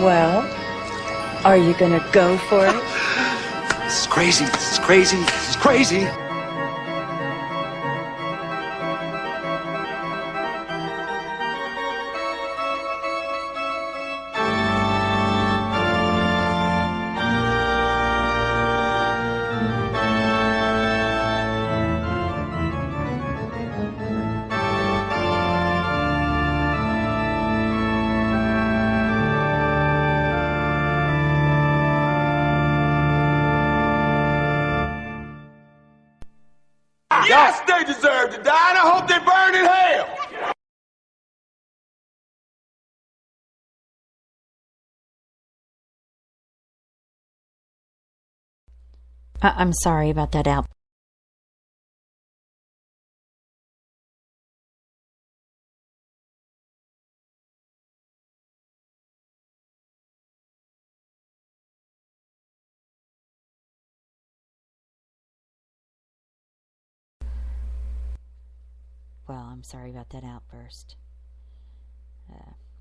Well, are you gonna go for it? This is crazy. This is crazy. This is crazy. Yes, they deserve to die, and I hope they burn in hell! I'm sorry about that out. Well, I'm sorry about that outburst.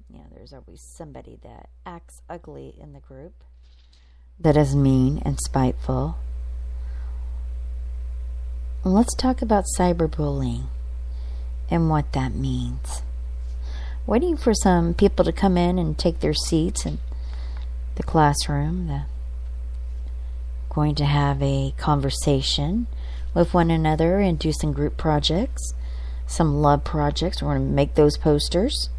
There's always somebody that acts ugly in the group, that is mean and spiteful. Let's talk about cyberbullying and what that means. Waiting for some people to come in and take their seats in the classroom. They're going to have a conversation with one another and do some group projects, some love projects. We're going to make those posters.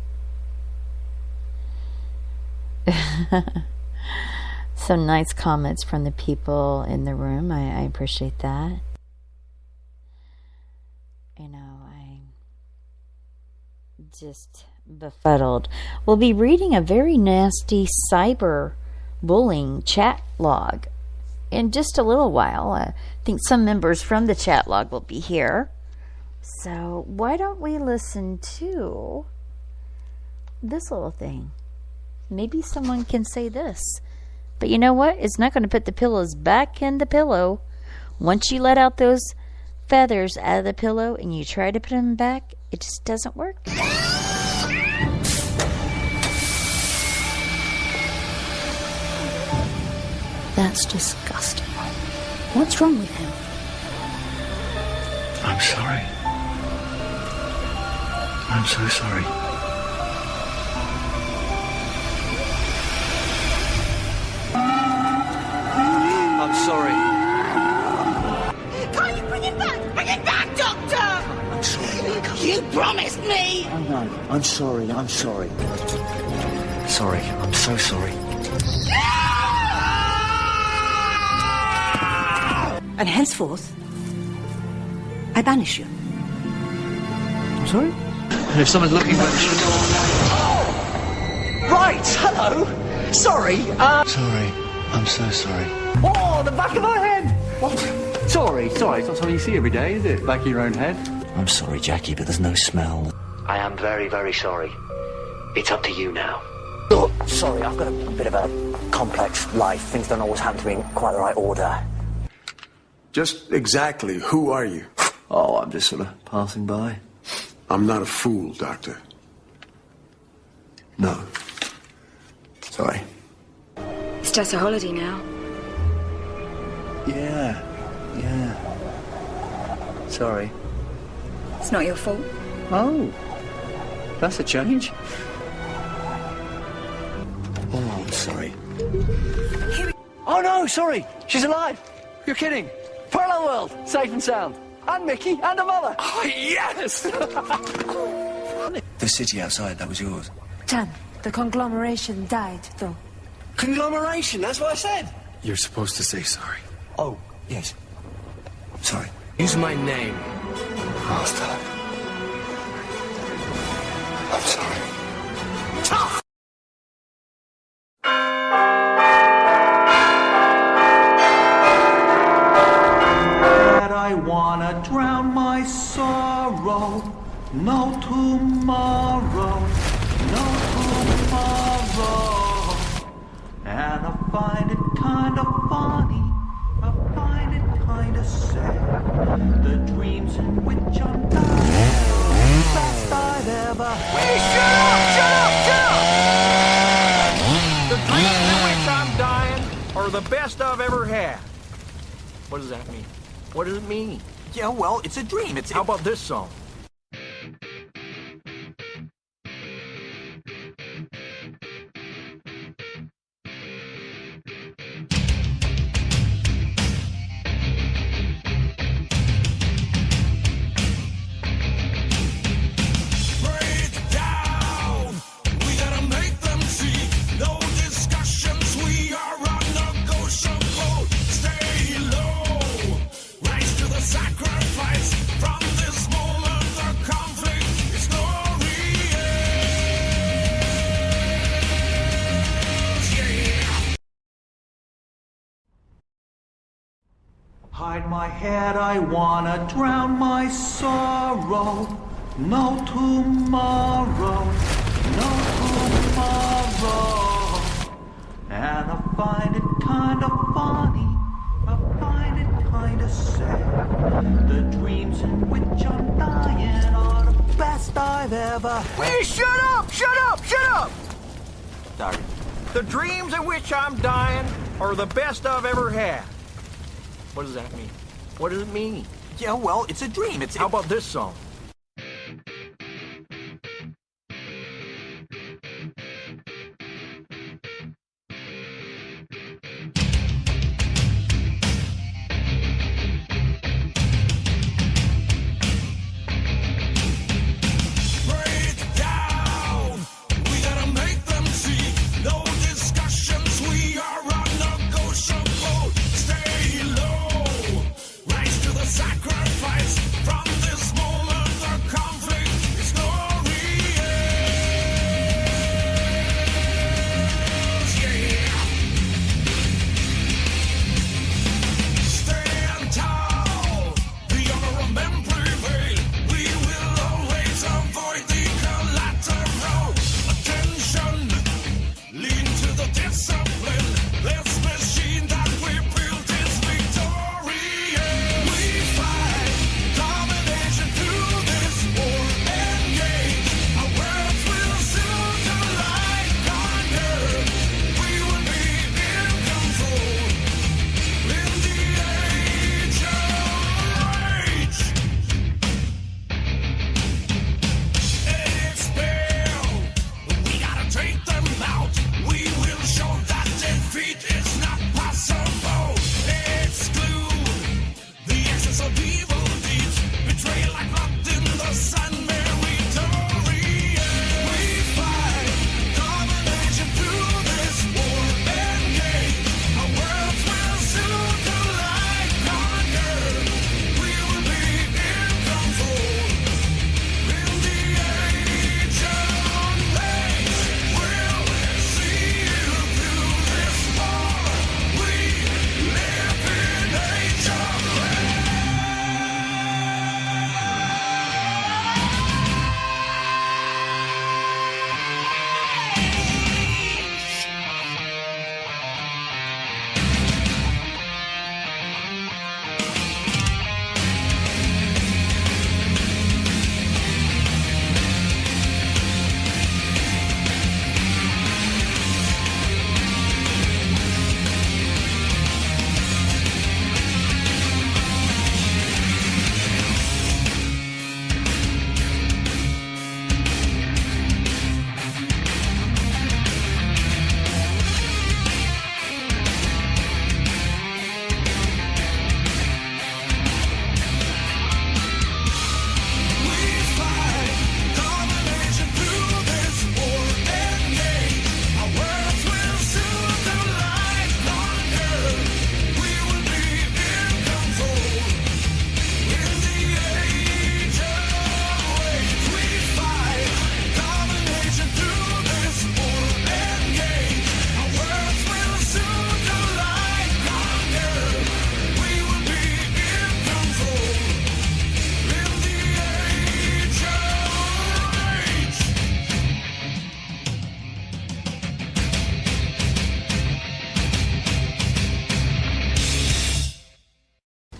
Some nice comments from the people in the room. I appreciate that. I'm just befuddled. We'll be reading a very nasty cyber-bullying chat log in just a little while. I think some members from the chat log will be here. So why don't we listen to this little thing? Maybe someone can say this. But you know what? It's not going to put the pillows back in the pillow. Once you let out those feathers out of the pillow and you try to put them back, it just doesn't work. That's disgusting. What's wrong with him? I'm sorry. I'm so sorry. I'm sorry. Can't you bring it back? Bring it back, Doctor! I'm sorry. You promised me! Oh, no. I'm sorry. I'm sorry. Sorry. I'm so sorry. And henceforth, I banish you. I'm sorry? And if someone's looking for Oh! Right, hello. Sorry, Sorry. I'm so sorry. Oh, the back of my head! What? Sorry, it's not something you see every day, is it? Back of your own head? I'm sorry, Jackie, but there's no smell. I am very, very sorry. It's up to you now. Oh, sorry, I've got a bit of a complex life. Things don't always happen to me in quite the right order. Just exactly who are you? Oh, I'm just sort of passing by. I'm not a fool, Doctor. No. Sorry. It's just a holiday now. Yeah. Sorry. It's not your fault. Oh. That's a change. Oh, I'm sorry. Oh, no, sorry. She's alive. You're kidding. Parallel world. Safe and sound. And Mickey and a mother. Oh, yes! The city outside, that was yours. Jan, the conglomeration died, though. Conglomeration, that's what I said. You're supposed to say sorry. Oh, yes. Sorry. Use my name. Master. I'm sorry. Tough! I wanna drown my sorrow. No tomorrow, no tomorrow. And I find it kind of funny, I find it kind of sad. The dreams in which I'm dying, best I've ever had. Shut up! Shut up! Shut up! The the best I've ever had. What does that mean? What does it mean? Yeah, well, it's a dream. How about this song? Hide my head, I wanna drown my sorrow. No tomorrow, no tomorrow. And I find it kind of funny, I find it kind of sad. The dreams in which I'm dying are the best I've ever had. Please shut up! Shut up! Shut up! Sorry. The dreams in which I'm dying are the best I've ever had. What does that mean? What does it mean? Yeah, well, it's a dream. How about this song?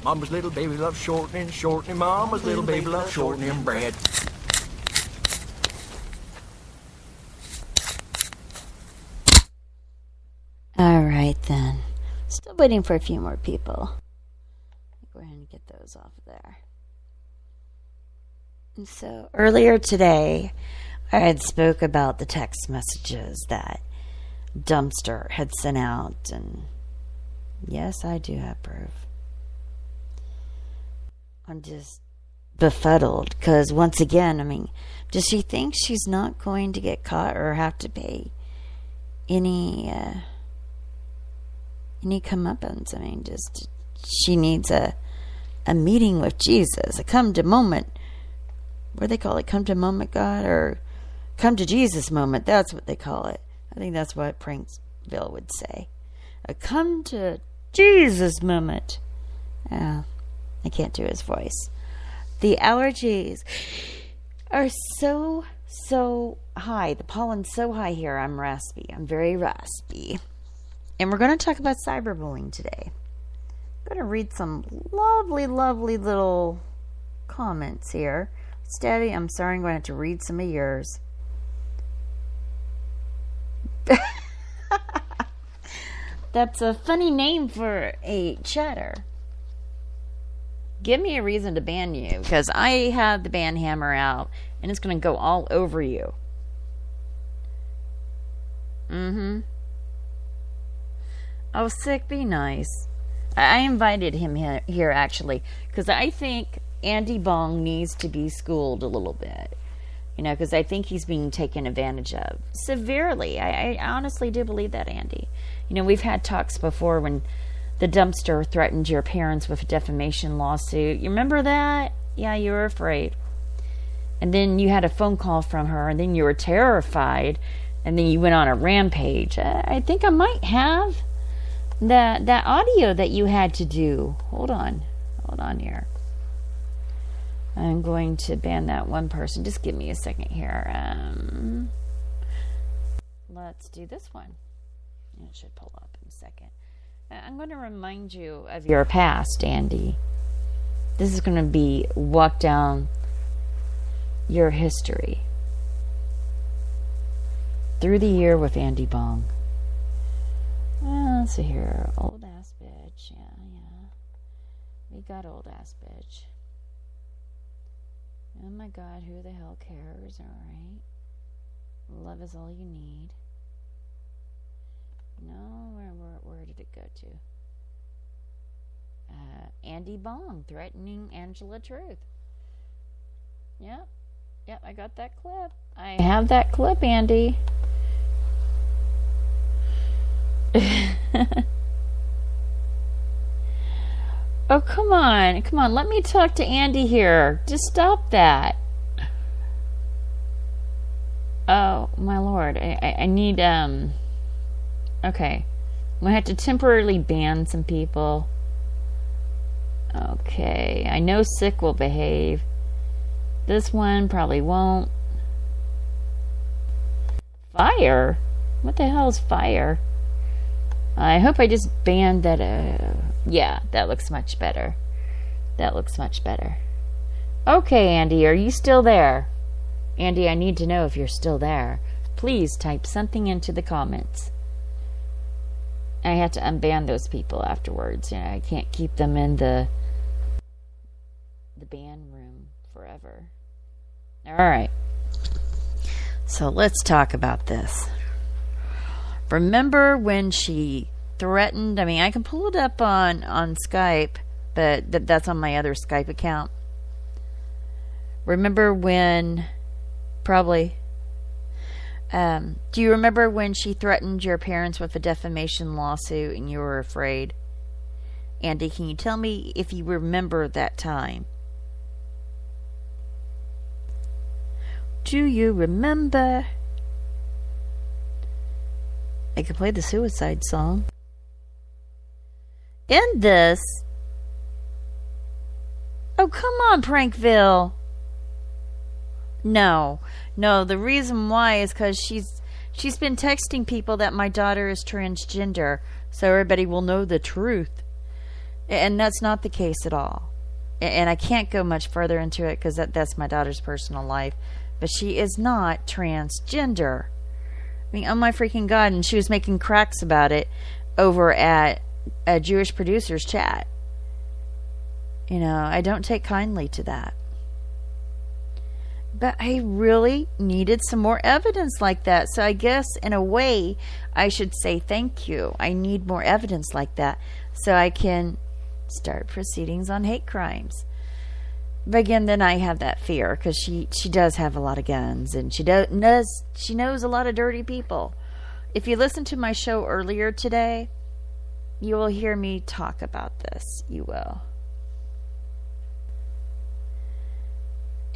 Mama's little baby loves shortening, shortening. Mama's little baby loves shortening bread. All right then. Still waiting for a few more people. Go ahead and get those off of there. And so earlier today, I had spoke about the text messages that Dumpster had sent out, and yes, I do have proof. I'm just befuddled because once again, I mean, does she think she's not going to get caught or have to pay any comeuppance? I mean, just she needs a meeting with Jesus, a come to moment. What do they call it? Come to moment God, or come to Jesus moment? That's what they call it. I think that's what Prankville would say. A come to Jesus moment. I can't do his voice. The allergies are so high. The pollen's so high here. I'm raspy. I'm very raspy. And we're going to talk about cyberbullying today. I'm going to read some lovely little comments here. Steady, I'm sorry, I'm going to have to read some of yours. That's a funny name for a chatter. Give me a reason to ban you, because I have the ban hammer out, and it's going to go all over you. Oh, sick, be nice. I invited him here, actually, because I think Andy Bong needs to be schooled a little bit. Because I think he's being taken advantage of severely. I honestly do believe that, Andy. We've had talks before when the Dumpster threatened your parents with a defamation lawsuit. You remember that? Yeah, you were afraid. And then you had a phone call from her, and then you were terrified, and then you went on a rampage. I think I might have that audio that you had to do. Hold on here. I'm going to ban that one person. Just give me a second here. Let's do this one. It should pull up in a second. I'm going to remind you of your past, Andy. This is going to be walk down your history through the year with Andy Bong. Let's see here. Old ass bitch. Yeah. We got old ass bitch. Oh my God, who the hell cares? Alright. Love is all you need. No, where did it go to? Andy Bong threatening Angela Truth. Yep, I got that clip. I have that clip, Andy. Oh, come on. Let me talk to Andy here. Just stop that. Oh, my Lord. I need, okay. I'm going to have to temporarily ban some people. Okay. I know Sick will behave. This one probably won't. Fire? What the hell is fire? I hope I just banned that. Yeah, that looks much better. Okay, Andy, are you still there? Andy, I need to know if you're still there. Please type something into the comments. I have to unban those people afterwards. I can't keep them in the ban room forever. All right. So let's talk about this. Remember when she threatened? I mean, I can pull it up on Skype, but that's on my other Skype account. Remember when, probably, do you remember when she threatened your parents with a defamation lawsuit and you were afraid? Andy, can you tell me if you remember that time? Do you remember? I could play the suicide song. In this. Oh, come on, Prankville. No, the reason why is because she's been texting people that my daughter is transgender, so everybody will know the truth. And that's not the case at all. And I can't go much further into it because that's my daughter's personal life. But she is not transgender. I mean, oh my freaking God. And she was making cracks about it over at a Jewish producer's chat. You know, I don't take kindly to that. But I really needed some more evidence like that. So I guess in a way I should say thank you. I need more evidence like that so I can start proceedings on hate crimes. But again, then I have that fear because she does have a lot of guns and she knows a lot of dirty people. If you listen to my show earlier today, you will hear me talk about this. You will.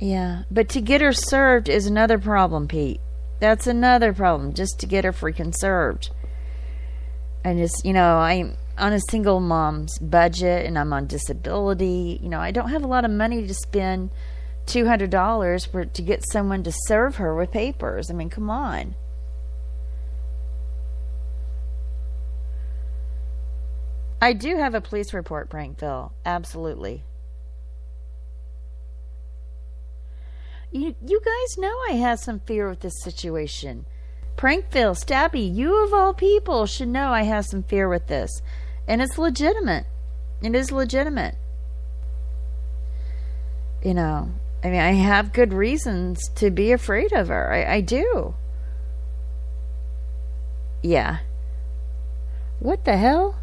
Yeah, but to get her served is another problem, Pete. That's another problem, just to get her freaking served. And just, you know, I'm on a single mom's budget and I'm on disability. You know, I don't have a lot of money to spend $200 to get someone to serve her with papers. I mean, come on. I do have a police report, Prankville. Absolutely. You guys know I have some fear with this situation. Prankville, Stabby, you of all people should know I have some fear with this. And it's legitimate. It is legitimate. You know, I mean, I have good reasons to be afraid of her. I do. Yeah. What the hell?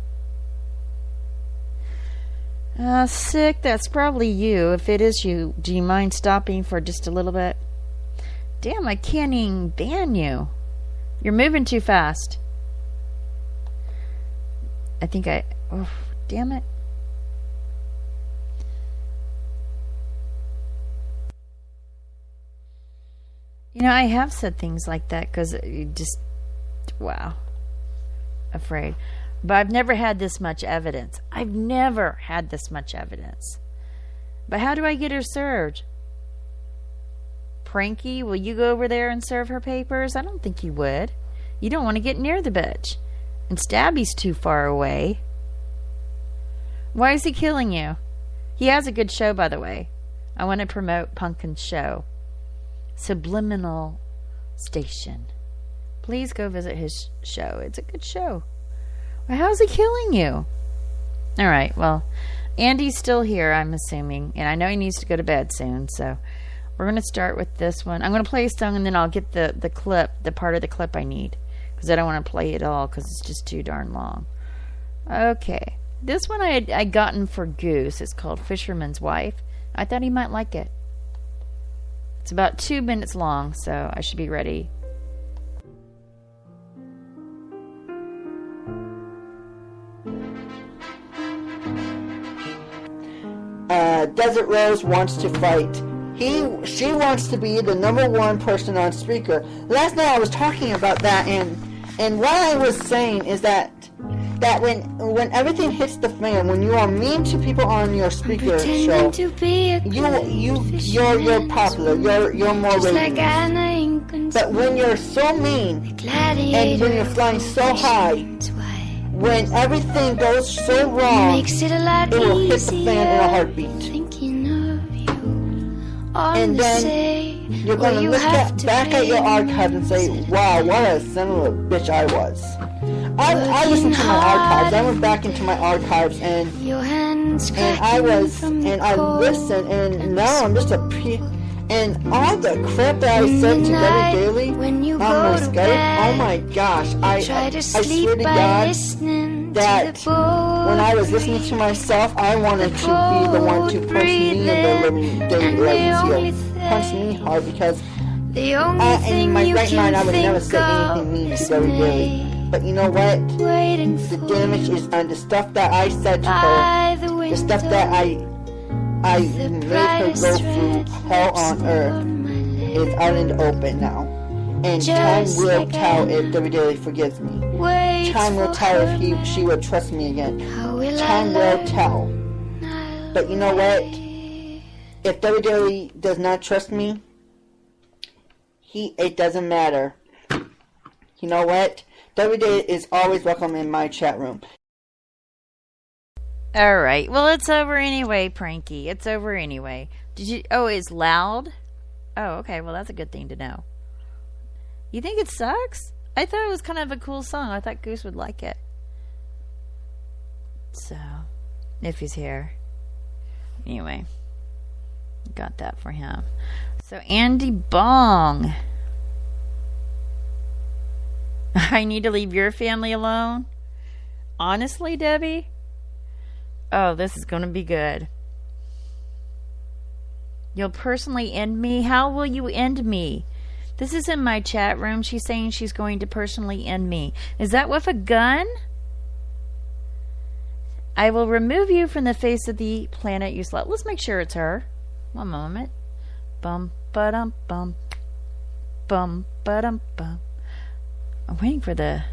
Sick, that's probably you. If it is you, do you mind stopping for just a little bit? Damn, I can't even ban you. You're moving too fast. I think oh, damn it. You know, I have said things like that because you just, wow. Afraid. But I've never had this much evidence. I've never had this much evidence. But how do I get her served? Pranky, will you go over there and serve her papers? I don't think you would. You don't want to get near the bitch. And Stabby's too far away. Why is he killing you? He has a good show, by the way. I want to promote Pumpkin's show. Subliminal Station. Please go visit his show. It's a good show. How's he killing you? All right, well, Andy's still here, I'm assuming, and I know he needs to go to bed soon, so we're going to start with this one. I'm going to play a song, and then I'll get the clip, the part of the clip I need, because I don't want to play it all, because it's just too darn long. Okay, this one I gotten for Goose. It's called Fisherman's Wife. I thought he might like it. It's about 2 minutes long, so I should be ready. Desert Rose wants to fight. She wants to be the #1 person on Spreaker. Last night I was talking about that, and what I was saying is that when everything hits the fan, when you are mean to people on your Spreaker show, you're popular, you're more rating. But when you're so mean and when you're flying so high, when everything goes so wrong, it will hit the fan in a heartbeat. And then you're going to look back at your archives and say, wow, what a son of a bitch I was. I listened to my archives. I went back into my archives and I listened, and now I'm just and all the crap that I said to debi-gt-daly on my Skype, oh my gosh, I swear to God that when I was listening to myself, I wanted to be the one to punch me in the living daylights here. Punch me hard, because in my right mind I would never say anything mean to debi-gt-daly. But you know what? The damage is done. The stuff that I said to her, the stuff that I made her go through hell on earth is out in the open now. And time will tell if debi-gt-daly forgives me. Time will tell if she will trust me again. Time will tell. But you know what? If debi-gt-daly does not trust me, it doesn't matter. You know what? debi-gt-daly is always welcome in my chat room. Alright, well, it's over anyway, Pranky. It's over anyway. Oh, it's loud? Oh, okay, well, that's a good thing to know. You think it sucks? I thought it was kind of a cool song. I thought Goose would like it. So, if he's here. Anyway, got that for him. So, Andy Bong. I need to leave your family alone? Honestly, Debbie? Oh, this is going to be good. You'll personally end me? How will you end me? This is in my chat room. She's saying she's going to personally end me. Is that with a gun? I will remove you from the face of the planet, you slut. Let's make sure it's her. One moment. Bum, ba-dum, bum. Bum, ba-dum, bum. I'm waiting for the...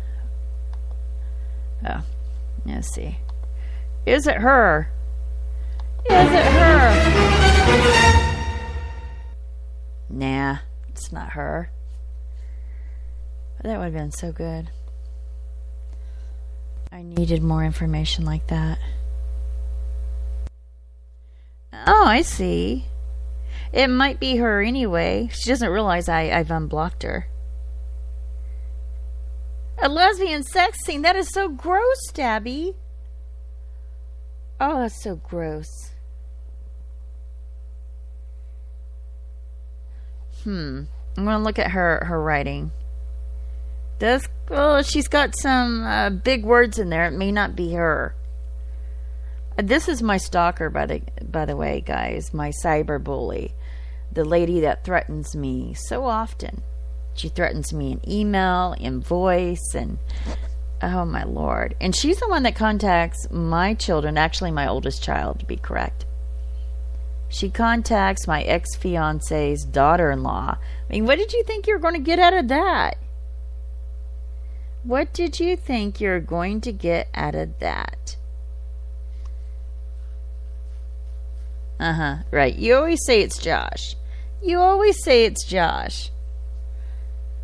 Oh. Let's see. Is it her? Is it her? Nah, it's not her. That would have been so good. I needed more information like that. Oh, I see. It might be her anyway. She doesn't realize I've unblocked her. A lesbian sex scene? That is so gross, Stabby. Oh, that's so gross. I'm going to look at her writing. She's got some big words in there. It may not be her. This is my stalker, by the way, guys. My cyberbully. The lady that threatens me so often. She threatens me in email, in voice, and oh my Lord. And she's the one that contacts my children, actually my oldest child, to be correct. She contacts my ex-fiance's daughter-in-law. I mean, what did you think you were going to get out of that? What did you think you're going to get out of that? Right. You always say it's Josh. You always say it's Josh.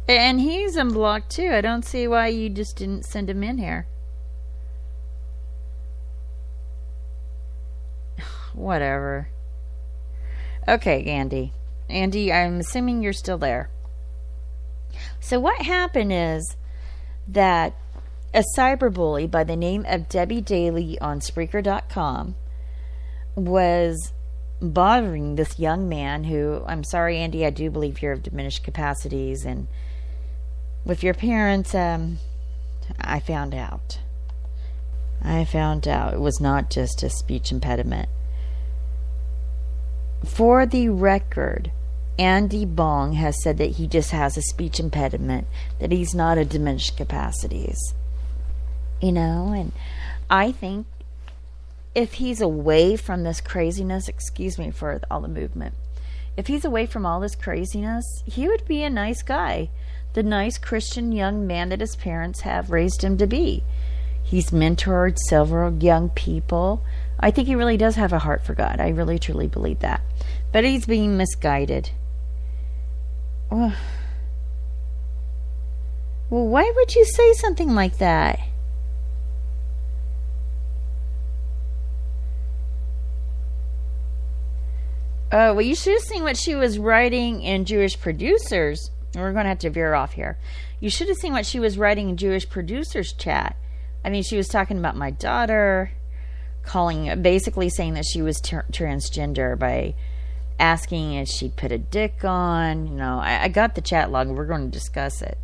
And he's unblocked too. I don't see why you just didn't send him in here. Whatever. Okay, Andy. Andy, I'm assuming you're still there. So what happened is that a cyberbully by the name of Debi-gt-daly on Spreaker.com was bothering this young man who, I'm sorry, Andy, I do believe you're of diminished capacities, and with your parents, I found out. It was not just a speech impediment. For the record, Andy Bong has said that he just has a speech impediment, that he's not of diminished capacities. You know, and I think if he's away from this craziness, excuse me for all the movement, if he's away from all this craziness, he would be a nice guy. The nice Christian young man that his parents have raised him to be. He's mentored several young people. I think he really does have a heart for God. I really truly believe that. But he's being misguided. Well, why would you say something like that? Oh, well, you should have seen what she was writing in Jewish Producers. We're going to have to veer off here. You should have seen what she was writing in Jewish Producers chat. I mean, she was talking about my daughter, basically saying that she was transgender by asking if she'd put a dick on. You know, I got the chat log. We're going to discuss it.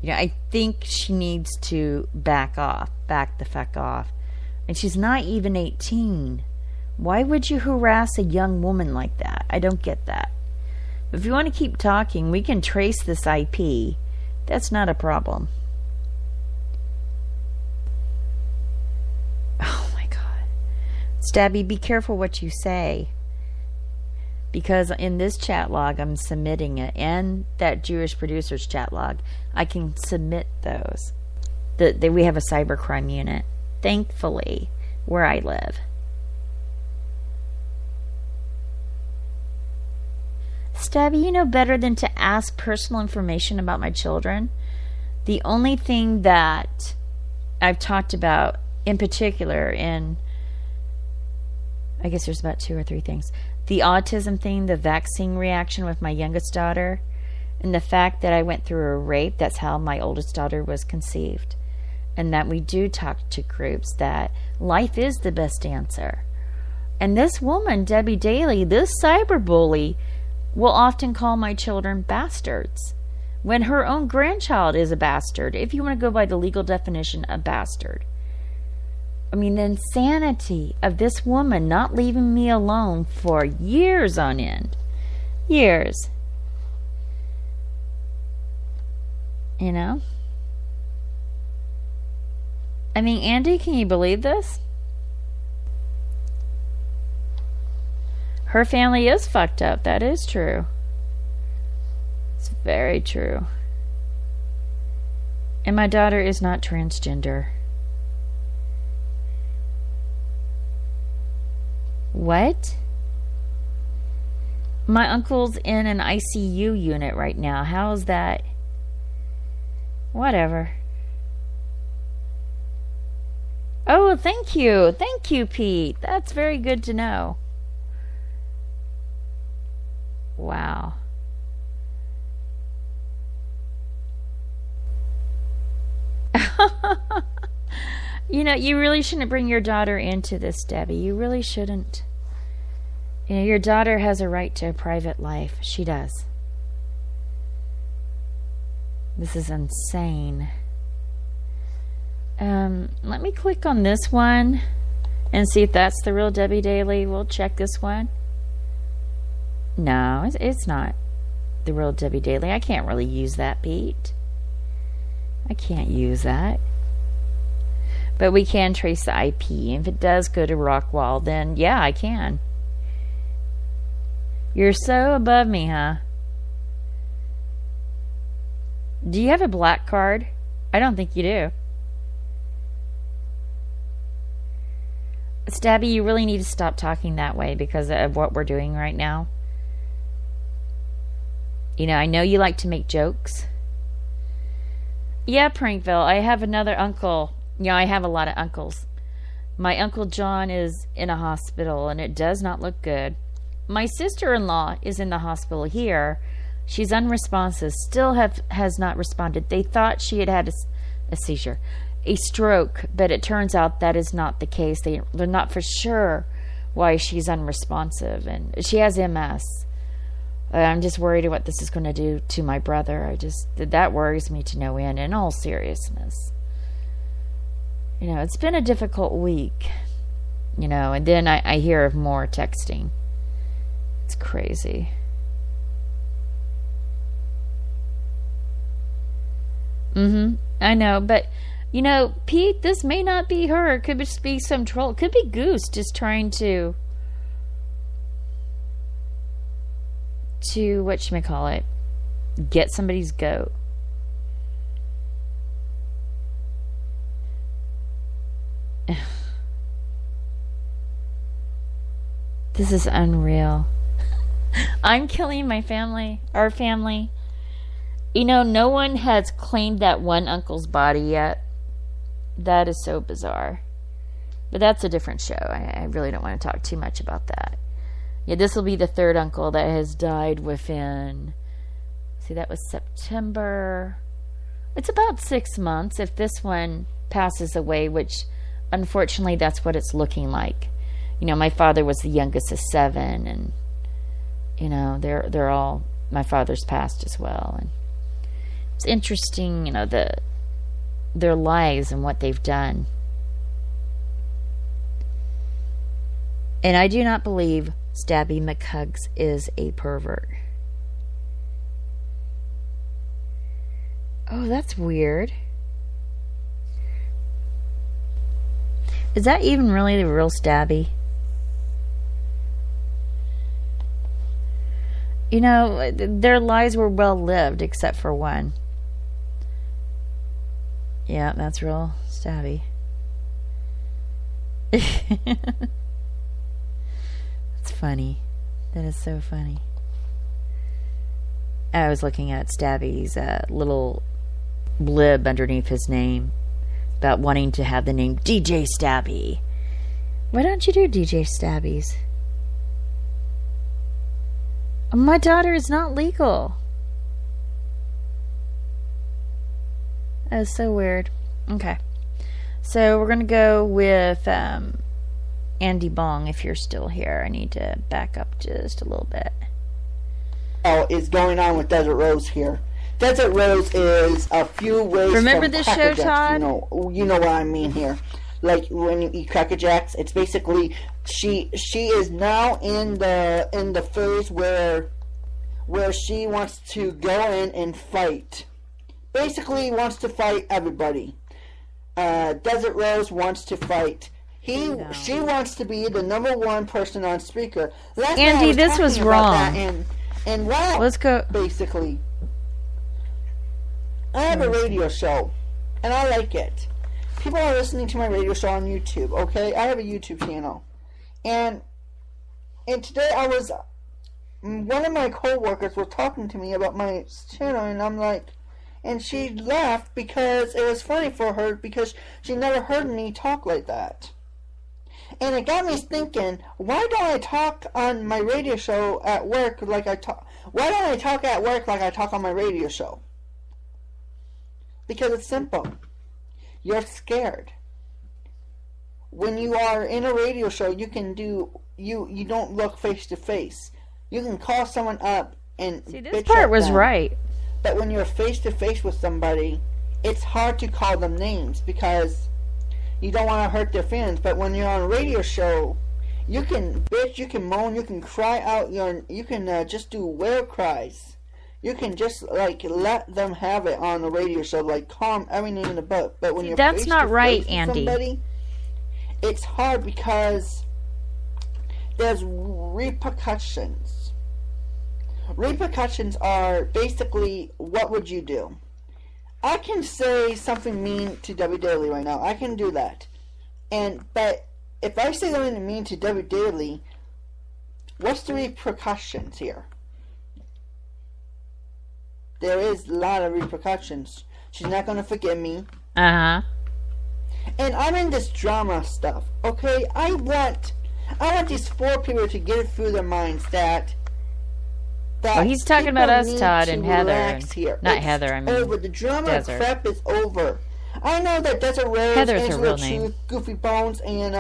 You know, I think she needs to back the fuck off. And she's not even 18. Why would you harass a young woman like that? I don't get that. If you want to keep talking, we can trace this IP. That's not a problem. Oh my God. Stabby, be careful what you say. Because in this chat log, I'm submitting it. And that Jewish Producers chat log, I can submit those. We have a cybercrime unit, thankfully, where I live. Stabby, you know better than to ask personal information about my children. The only thing that I've talked about in particular I guess there's about 2 or 3 things. The autism thing, the vaccine reaction with my youngest daughter, and the fact that I went through a rape. That's how my oldest daughter was conceived. and that we do talk to groups, that life is the best answer. And this woman, Debi-gt-daly, this cyberbully, will often call my children bastards when her own grandchild is a bastard, if you want to go by the legal definition, a bastard. I mean, the insanity of this woman not leaving me alone for years on end. Years. You know? I mean, Andy, can you believe this? Her family is fucked up. That is true. It's very true. And my daughter is not transgender. What? My uncle's in an ICU unit right now. How's that? Whatever. Oh, thank you. Thank you, Pete. That's very good to know. Wow. You know, you really shouldn't bring your daughter into this, Debbie. You really shouldn't. You know, your daughter has a right to a private life. She does. This is insane. Let me click on this one and see if that's the real Debi-gt-daly. We'll check this one. No, it's not the real Debi-gt-daly. I can't really use that, Pete. I can't use that. But we can trace the IP. If it does go to Rockwall, then yeah, I can. You're so above me, huh? Do you have a black card? I don't think you do. Stabby, you really need to stop talking that way because of what we're doing right now. You know, I know you like to make jokes. Yeah, Prankville, I have another uncle. You know, I have a lot of uncles. My Uncle John is in a hospital, and it does not look good. My sister-in-law is in the hospital here. She's unresponsive, still has not responded. They thought she had a seizure, a stroke, but it turns out that is not the case. They're not for sure why she's unresponsive, and she has MS. I'm just worried what this is going to do to my brother. That worries me to no end, in all seriousness. You know, it's been a difficult week, you know, and then I hear of more texting. It's crazy. I know, but, you know, Pete, this may not be her. It could just be some troll. It could be Goose just trying to whatchamacallit, get somebody's goat. This is unreal. I'm killing my family, our family. You know, no one has claimed that one uncle's body yet. That is so bizarre. But that's a different show. I really don't want to talk too much about that. Yeah, this will be the third uncle that has died within... See, that was September. It's about 6 months if this one passes away, which unfortunately that's what it's looking like. You know, my father was the youngest of 7, and you know, they're all, my father's passed as well, and it's interesting, you know, their lives and what they've done. And I do not believe Stabby McHugs is a pervert. Oh, that's weird. Is that even really the real Stabby? You know, their lives were well lived, except for one. Yeah, that's real Stabby. It's funny. That is so funny. I was looking at Stabby's little blib underneath his name about wanting to have the name DJ Stabby. Why don't you do DJ Stabbies? My daughter is not legal. That is so weird. Okay. So we're going to go with Andy Bong if you're still here. I need to back up just a little bit. Is going on with Desert Rose here. Desert Rose is a few ways Remember from this Cracker show, Jacks. Todd? You know what I mean here. Like when you eat Cracker Jacks, it's basically she is now in the phase where she wants to go in and fight. Basically wants to fight everybody. Desert Rose wants to fight. She wants to be the #1 person on Spreaker. Andy, this was wrong. And wow, let's go. Basically, I have a radio show, and I like it. People are listening to my radio show on YouTube. Okay, I have a YouTube channel, and today one of my co-workers was talking to me about my channel, and I'm like, and she laughed because it was funny for her because she never heard me talk like that. And it got me thinking, why don't I talk on my radio show at work like I talk? Why don't I talk at work like I talk on my radio show? Because it's simple. You're scared. When you are in a radio show, you don't look face to face. You can call someone up and see, this part was right. But when you're face to face with somebody, it's hard to call them names because you don't want to hurt their feelings. But when you're on a radio show, you can bitch, you can moan, you can cry out, you can just do wail cries. You can just like let them have it on the radio show, like calm every name in the book. But when you're that's not right, with Andy. Somebody, it's hard because there's repercussions. Repercussions are basically, what would you do? I can say something mean to debi-gt-daly right now. I can do that. But if I say something mean to debi-gt-daly, what's the repercussions here? There is a lot of repercussions. She's not going to forgive me. Uh-huh. And I'm in this drama stuff, okay? I want these 4 people to get it through their minds that he's talking about us, Todd, and Heather. Not it's Heather, I mean over. The drama Desert. crap is over. I know that Desert Rose, Heather's her Angela real name. Truth, Goofy Bones, and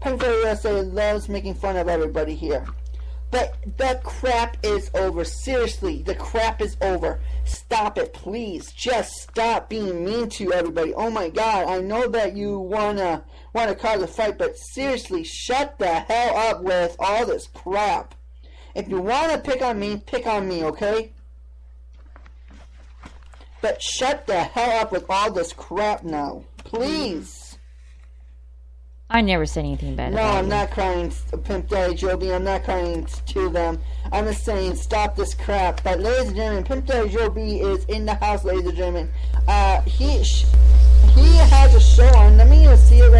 Punk USA loves making fun of everybody here. But the crap is over. Seriously, the crap is over. Stop it, please. Just stop being mean to everybody. Oh my God, I know that you wanna cause a fight, but seriously, shut the hell up with all this crap. If you want to pick on me, okay? But shut the hell up with all this crap now. Please. I never said anything bad No, about I'm you. not crying, Pimp Daddy Joby. I'm not crying to them. I'm just saying, stop this crap. But ladies and gentlemen, Pimp Daddy Joby is in the house, ladies and gentlemen. He has a show on. Let me see if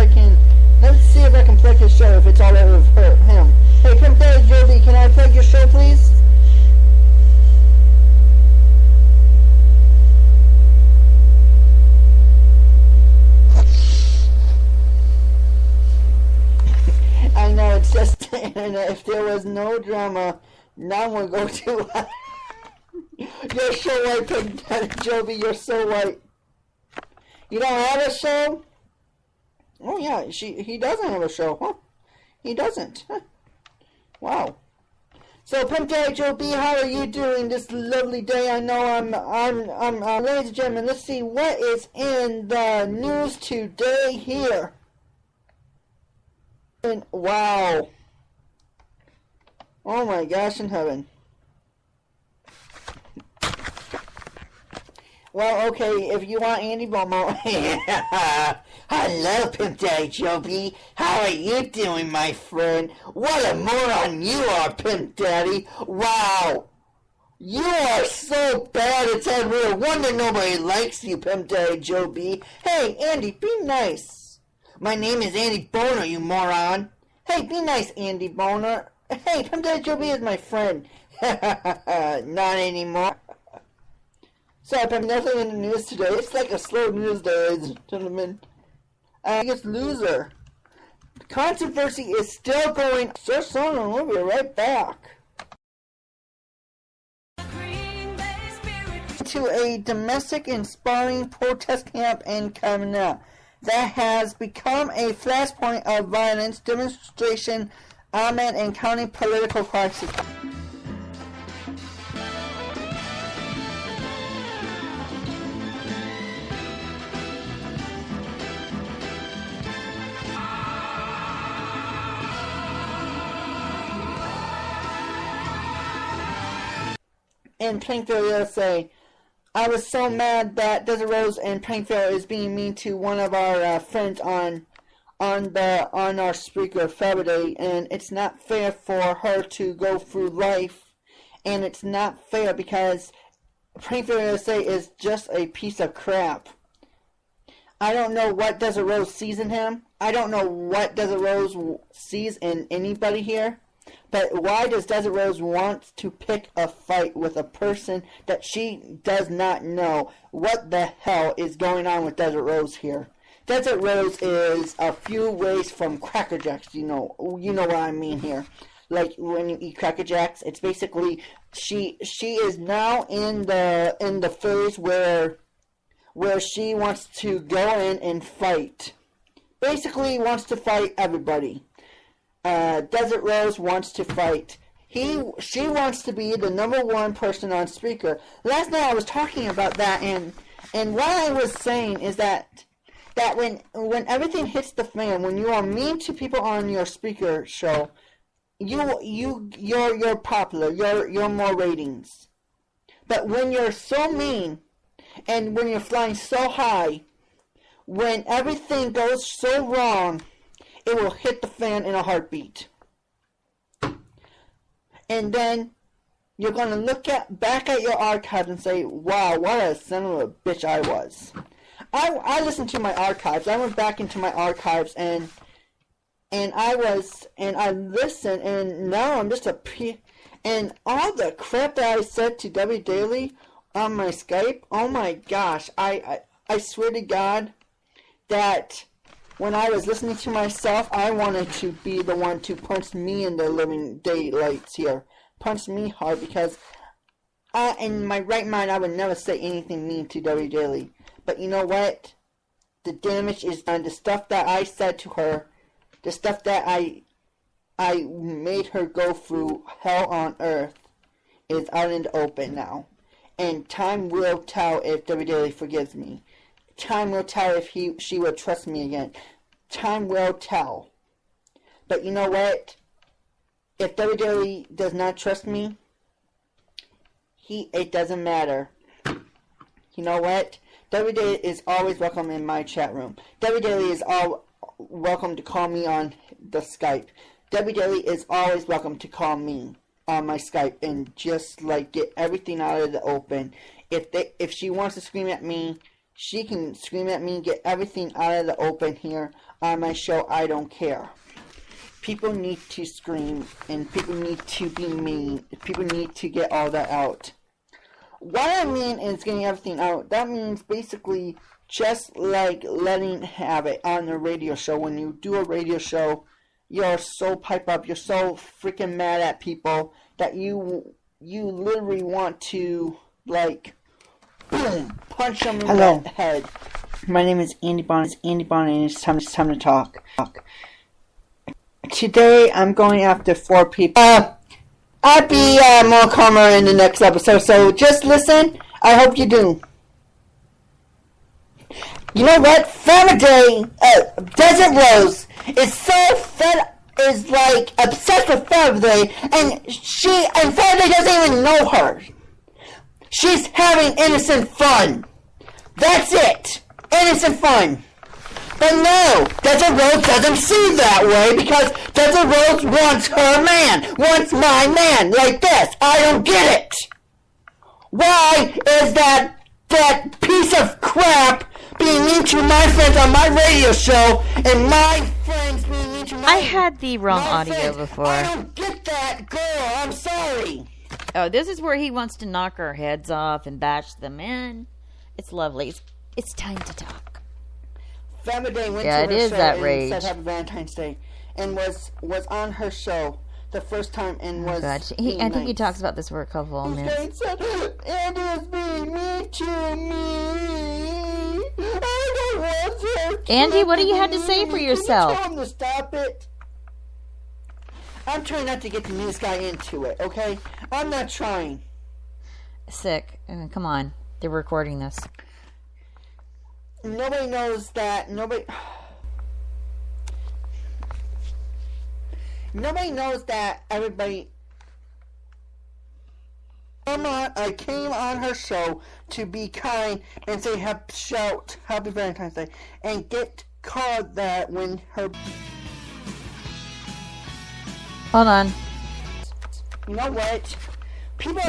I can plug his show if it's all right with him. Hey, Pimp Daddy Joby, can I plug your show, please? I know, it's just, if there was no drama, now we'll go to, you're so white, Pimp Daddy Joby, you're so white. You don't have a show? Oh yeah, he doesn't have a show, huh? He doesn't. Wow. So, Pimp Daddy Joby, how are you doing this lovely day? I know I'm ladies and gentlemen, let's see what is in the news today here. And wow. Oh my gosh in heaven. Well, okay, if you want Andy Bomo. Hello, Pimp Daddy Joby. How are you doing, my friend? What a moron you are, Pimp Daddy. Wow. You are so bad, it's unreal. Wonder nobody likes you, Pimp Daddy Joby. Hey, Andy, be nice. My name is Andy Boner, you moron. Hey, be nice, Andy Boner. Hey, Pimp Daddy Joby is my friend. Not anymore. Sorry, Pimp, nothing in the news today. It's like a slow news day, ladies and gentlemen. I guess loser. Controversy is still going. So soon, and we'll be right back. To a domestic inspiring protest camp in Canada. that has become a flashpoint of violence, demonstration, armament, and county political crisis. In Plainfield, USA, I was so mad that Desert Rose in Plainfield is being mean to one of our friends on our Spreaker Saturday, and it's not fair for her to go through life, and it's not fair because Plainfield, USA is just a piece of crap. I don't know what Desert Rose sees in him. I don't know what Desert Rose sees in anybody here. But why does Desert Rose want to pick a fight with a person that she does not know? What the hell is going on with Desert Rose here? Desert Rose is a few ways from Cracker Jacks, you know what I mean here. Like when you eat Cracker Jacks, it's basically she is now in the phase where she wants to go in and fight. Basically wants to fight everybody. Desert Rose wants to fight. She wants to be the #1 person on Spreaker. Last night I was talking about that, and what I was saying is that when everything hits the fan, when you are mean to people on your Spreaker show, you're popular. You're more ratings. But when you're so mean, and when you're flying so high, when everything goes so wrong, it will hit the fan in a heartbeat. And then you're going to look back at your archives and say, wow, what a son of a bitch I was. I listened to my archives. I went back into my archives and I listened, and now I'm just and all the crap that I said to debi-gt-daly on my Skype, oh my gosh, I swear to God that when I was listening to myself, I wanted to be the one to punch me in the living daylights here. Punch me hard, because in my right mind, I would never say anything mean to debi-gt-daly. But you know what? The damage is done. The stuff that I said to her, the stuff that I made her go through hell on earth, is out in the open now. And time will tell if debi-gt-daly forgives me. Time will tell if she will trust me again. Time will tell. But you know what? If debi-gt-daly does not trust me, it doesn't matter. You know what? debi-gt-daly is always welcome in my chat room. debi-gt-daly is welcome to call me on the Skype. debi-gt-daly is always welcome to call me on my Skype and just like get everything out of the open. If she wants to scream at me, she can scream at me, get everything out of the open here on my show. I don't care. People need to scream, and people need to be mean. People need to get all that out. What I mean is getting everything out. That means basically just like letting have it on the radio show. When you do a radio show, you're so piped up, you're so freaking mad at people that you literally want to, like, boom, punch them in the head. My name is Andy Bond. And it's time to talk. Today I'm going after 4 people. I'll be more calmer in the next episode, so just listen. I hope you do. You know what? Faraday, Desert Rose is so is like obsessed with Faraday, and Faraday doesn't even know her. She's having innocent fun. That's it. Innocent fun. But no, Desert Rose doesn't see that way, because Desert Rose wants her man, wants my man, like this. I don't get it. Why is that piece of crap being mean to my friends on my radio show, and my friends being mean to my... I had the wrong audio friends. before. I don't get that, girl. I'm sorry. Oh, this is where he wants to knock our heads off and bash them in. It's lovely. It's time to talk. Faraday went Yeah, to it her is show that and rage. said Happy Valentine's Day, and was on her show the first time and was. God, I think he talks about this for a couple of minutes. Said, Andy is being mean to me. I don't want Andy, what do you have to say for yourself? Can you tell him to stop it? I'm trying not to get the news guy into it, okay? I'm not trying. Sick. Come on. They're recording this. Nobody knows that. Nobody knows that everybody... I came on her show to be kind and say Happy Valentine's Day and get called that when her... Hold on. You know what? People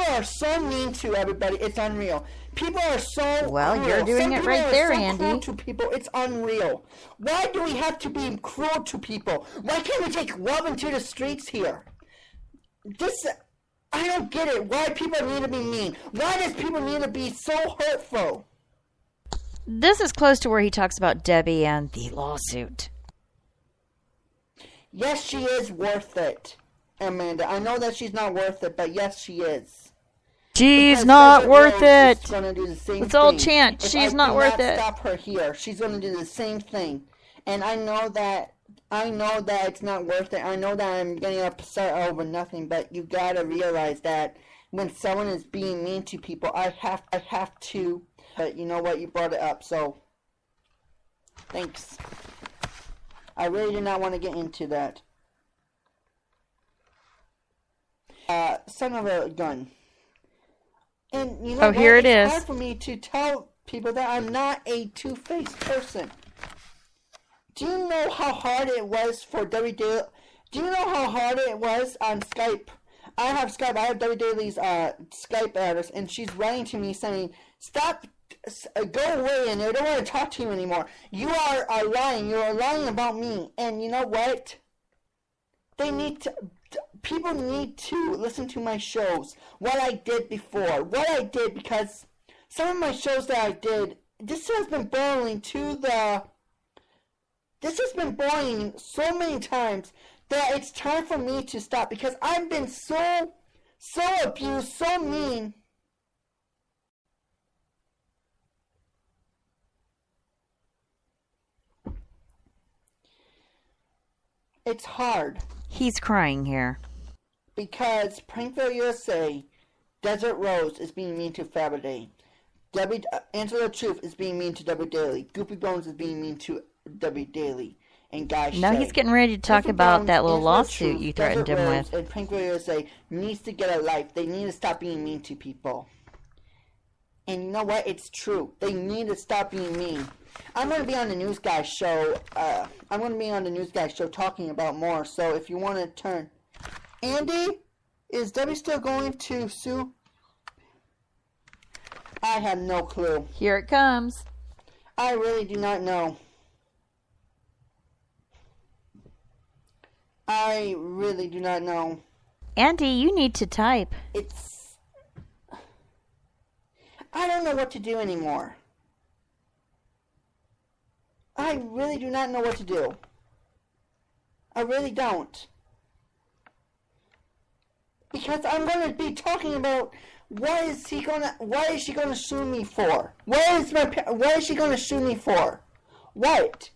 are so mean to everybody. It's unreal. People are so well. Cruel. You're doing it right there, Andy. Cruel to people, it's unreal. Why do we have to be cruel to people? Why can't we take love into the streets here? I don't get it. Why people need to be mean? Why does people need to be so hurtful? This is close to where he talks about Debbie and the lawsuit. Yes, she is worth it, Amanda. I know that she's not worth it, but yes, she is. She's not worth it. Gonna do the same It's all thing. chant. She's not worth it. Stop her here. She's gonna do the same thing, and I know that it's not worth it. I know that I'm getting upset over nothing, but you gotta realize that when someone is being mean to people, I have to. But you know what? You brought it up, so thanks. I really did not want to get into that. Son of a gun. And you know what? Here it is. It's hard for me to tell people that I'm not a two-faced person. Do you know how hard it was for debi-gt-daly? Do you know how hard it was on Skype? I have Skype. I have debi-gt-daly's Skype address, and she's writing to me saying, "Stop, go away, and I don't want to talk to you anymore. You are lying. You are lying about me." And you know what? People need to listen to my shows. What I did before. What I did, because some of my shows that I did, this has been boiling so many times that it's time for me to stop, because I've been so abused, so mean. It's hard. He's crying here. Because Prankville USA, Desert Rose is being mean to Faberday. Answer the Truth is being mean to debi-gt-daly. Goopy Bones is being mean to debi-gt-daly. And Guy Now Shay. he's getting ready to talk Goopy about Bones, that little Answer the lawsuit Truth, you threatened Desert him Rose, with. And Prankville USA needs to get a life. They need to stop being mean to people. And you know what? It's true. They need to stop being mean. I'm going to be on the News Guy show. I'm going to be on the News Guy show talking about more. So if you want to turn... Andy, is Debbie still going to sue? I have no clue. Here it comes. I really do not know. I really do not know. Andy, you need to type. I don't know what to do anymore. I really do not know what to do. I really don't. Because I'm going to be talking about why is she going to sue me for? Why is she going to sue me for? What?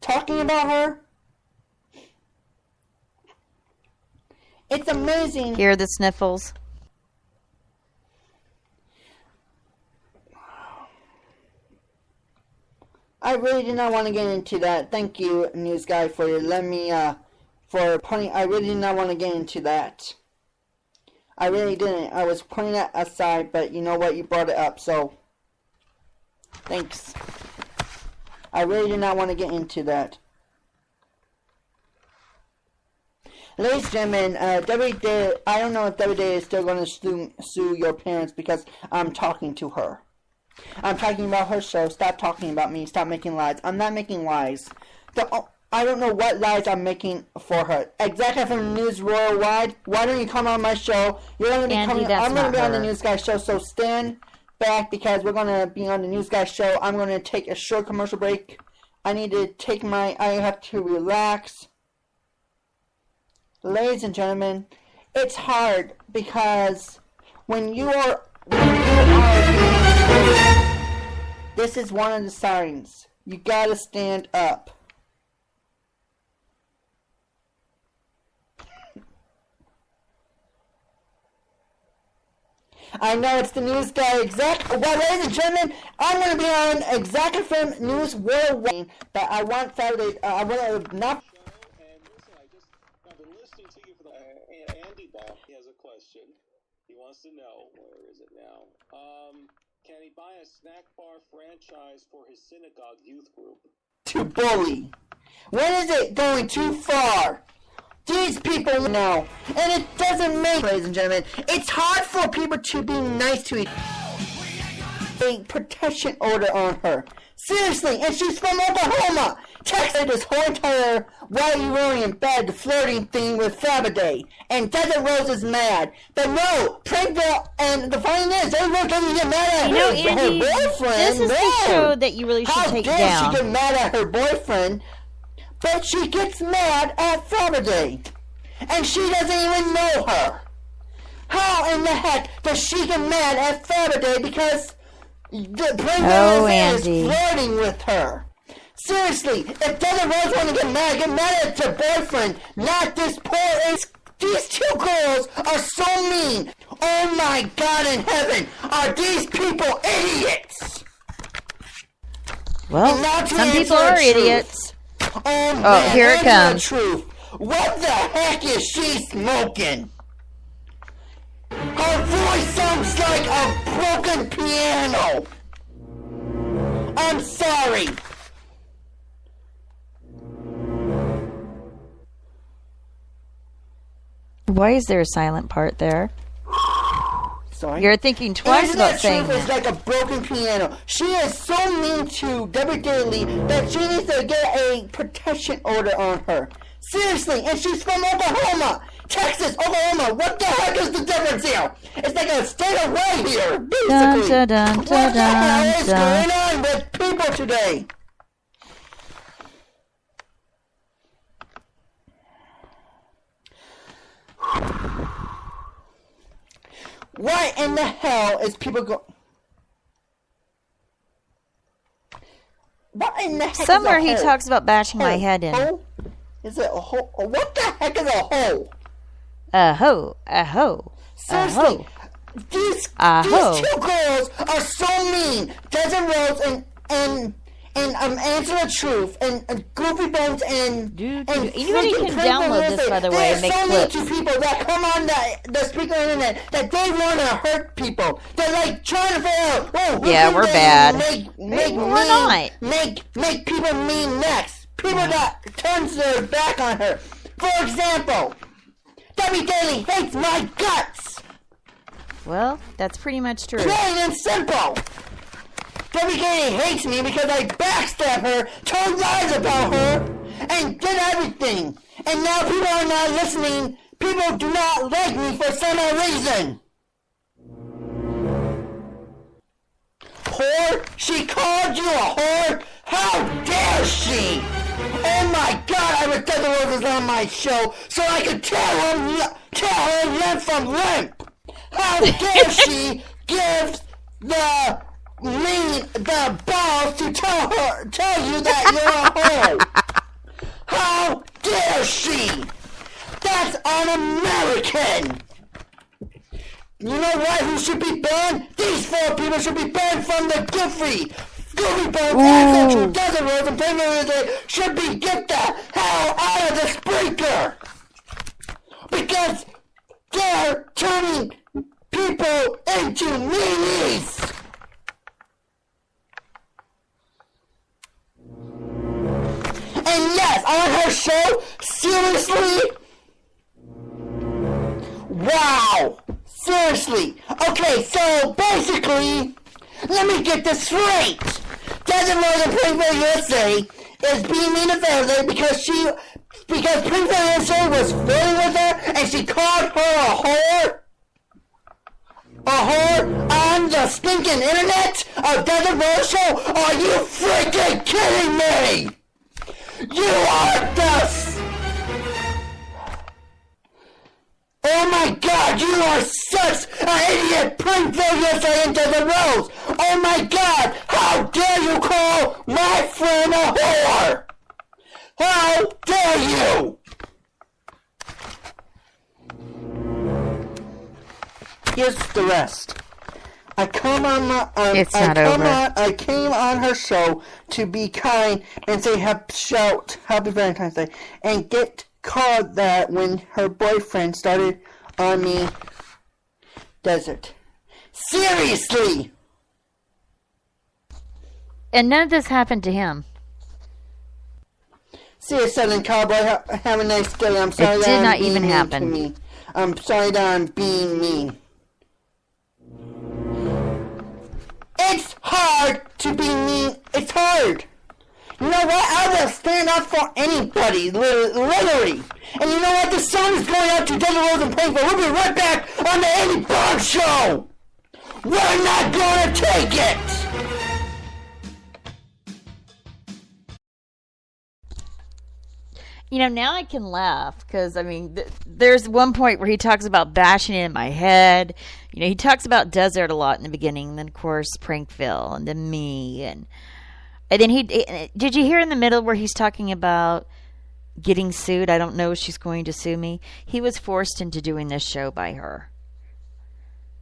Talking about her? It's amazing. Hear the sniffles. I really did not want to get into that. Thank you, News Guy, for letting me, for pointing. I really did not want to get into that. I really didn't. I was putting that aside, but you know what? You brought it up, so thanks. I really did not want to get into that. Ladies and gentlemen, debi-gt-daly, I don't know if debi-gt-daly is still going to sue your parents because I'm talking to her. I'm talking about her show. Stop talking about me. Stop making lies. I'm not making lies. I don't know what lies I'm making for her. Exactly from News Worldwide. Why don't you come on my show? You're going to be coming. I'm going to be on the News Guy show, so stand back because we're going to be on the News Guy show. I'm going to take a short commercial break. I need to take I have to relax. Ladies and gentlemen, it's hard because when you are this is one of the signs. You gotta stand up. I know it's the news guy, well, ladies and gentlemen, I'm going to be on Exact FM News Worldwide, but I want Saturday, I want to not... I've been listening to you for Andy Ball, he has a question. He wants to know, where is it now? Can he buy a snack bar franchise for his synagogue youth group? To bully. When is it going too far? These people know, and it doesn't make, ladies and gentlemen, it's hard for people to be nice to each other. A protection order on her. Seriously, and she's from Oklahoma. Texted this whole entire why you really in bed flirting thing with Faraday. And Desert Rose is mad. But no, Prankville, and the funny thing is, everyone can get mad at her boyfriend. This is the show that you really should take down. How dare she get mad at her boyfriend? But she gets mad at Faraday. And she doesn't even know her. How in the heck does she get mad at Faraday because the Prankville is flirting with her? Seriously, if Desert Rose want to get mad at her boyfriend, not this poor... These two girls are so mean. Oh my God in heaven, are these people idiots? Well, some people are idiots. Oh, here it comes. Truth. What the heck is she smoking? Her voice sounds like a broken piano. I'm sorry. Why is there a silent part there? Sorry. You're thinking twice about saying that. It's like a broken piano. She is so mean to debi-gt-daly that she needs to get a protection order on her. Seriously, and she's from Oklahoma. Texas, Oklahoma, what the heck is the difference here? It's like a state away here, basically. What the hell is going on with people today? Why in the hell is people go... What in the heck Somewhere is a he hole? talks about bashing my head in. Hole? Is it a hole? What the heck is a hole? A hoe. A hoe. Seriously, these two girls are so mean. Desert Rose and Answer the Truth and Goofy Bones and anybody can download this, by the way, and make clips. There are so many people that come on the Spreaker internet that they want to hurt people. They're like trying to figure out, oh, yeah, we're bad. Make people mean next. People that turns their back on her. For example, debi-gt-daly hates my guts. Well, that's pretty much true. Plain and simple. debi-gt-daly hates me because I backstab her, told lies about her, and did everything. And now people are not listening. People do not like me for some reason. Whore? She called you a whore? How dare she? Oh my God, I wish Desert Rose was on my show so I could tell her limp from limp. How dare she give the balls to tell you that you're a whore? How dare she? That's un-American. You know what? Who should be banned? These four people should be banned from the Goofy Bones, Actual Desert Rose, and Prankville should be get the hell out of the Spreaker because they're turning people into meanies. And yes, on her show, seriously? Wow! Seriously. Okay, so basically, let me get this straight. Desert Rose and Prankville USA is being mean to Faraday because Prankville USA was flirting with her and she called her a whore? A whore on the stinking internet of Desert Rose show? Are you freaking kidding me? You are the... Oh my God, you are such an idiot prank failure into the rose! Oh my God, how dare you call my friend a whore! How dare you! Here's the rest. I come on my, I came on her show to be kind and say happy Valentine's Day and get called that when her boyfriend started on me desert. Seriously! And none of this happened to him. See you, Southern Cowboy. Have a nice day. I'm sorry it did not even happen. To me. I'm sorry that I'm being mean. It's hard to be mean. It's hard. You know what? I will stand up for anybody, literally. And you know what? The sun is going out to Desert Rose and Plainville. We'll be right back on the Andy Bong Show. We're not going to take it. You know, now I can laugh because, I mean, there's one point where he talks about bashing it in my head. You know, he talks about desert a lot in the beginning, and then, of course, Prankville, and then me, and then did you hear in the middle where he's talking about getting sued? I don't know if she's going to sue me. He was forced into doing this show by her.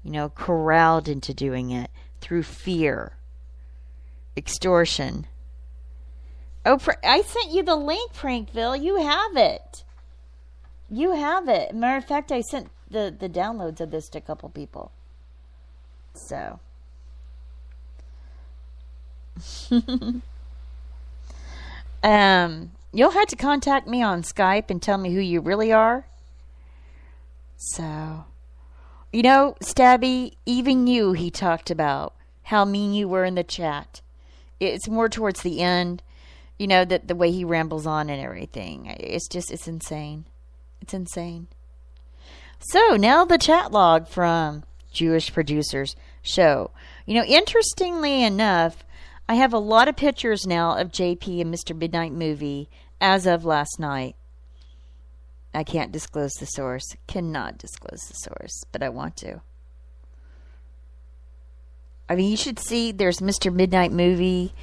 You know, corralled into doing it through fear, extortion. Oh, I sent you the link, Prankville. You have it. You have it. Matter of fact, I sent the downloads of this to a couple people. So. You'll have to contact me on Skype and tell me who you really are. So. You know, Stabby, even you, he talked about how mean you were in the chat. It's more towards the end. You know, that the way he rambles on and everything. It's insane. It's insane. So, now the chat log from Jewish Producers Show. You know, interestingly enough, I have a lot of pictures now of JP and Mr. Midnight Movie as of last night. I can't disclose the source. Cannot disclose the source, but I want to. I mean, you should see there's Mr. Midnight Movie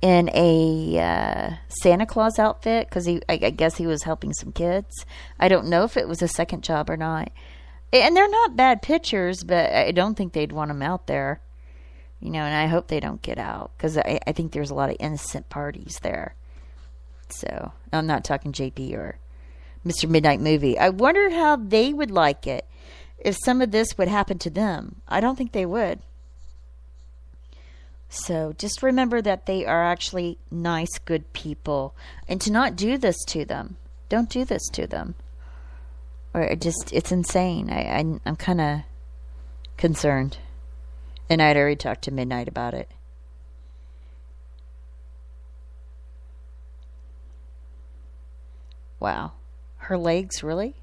in a Santa Claus outfit because I guess he was helping some kids. I don't know if it was a second job or not. And they're not bad pictures, but I don't think they'd want them out there. You know, and I hope they don't get out because I think there's a lot of innocent parties there. So, I'm not talking JP or Mr. Midnight Movie. I wonder how they would like it if some of this would happen to them. I don't think they would. So just remember that they are actually nice, good people. And to not do this to them. Don't do this to them. Or it's insane. I'm kind of concerned. And I'd already talked to Midnight about it. Wow. Her legs, really?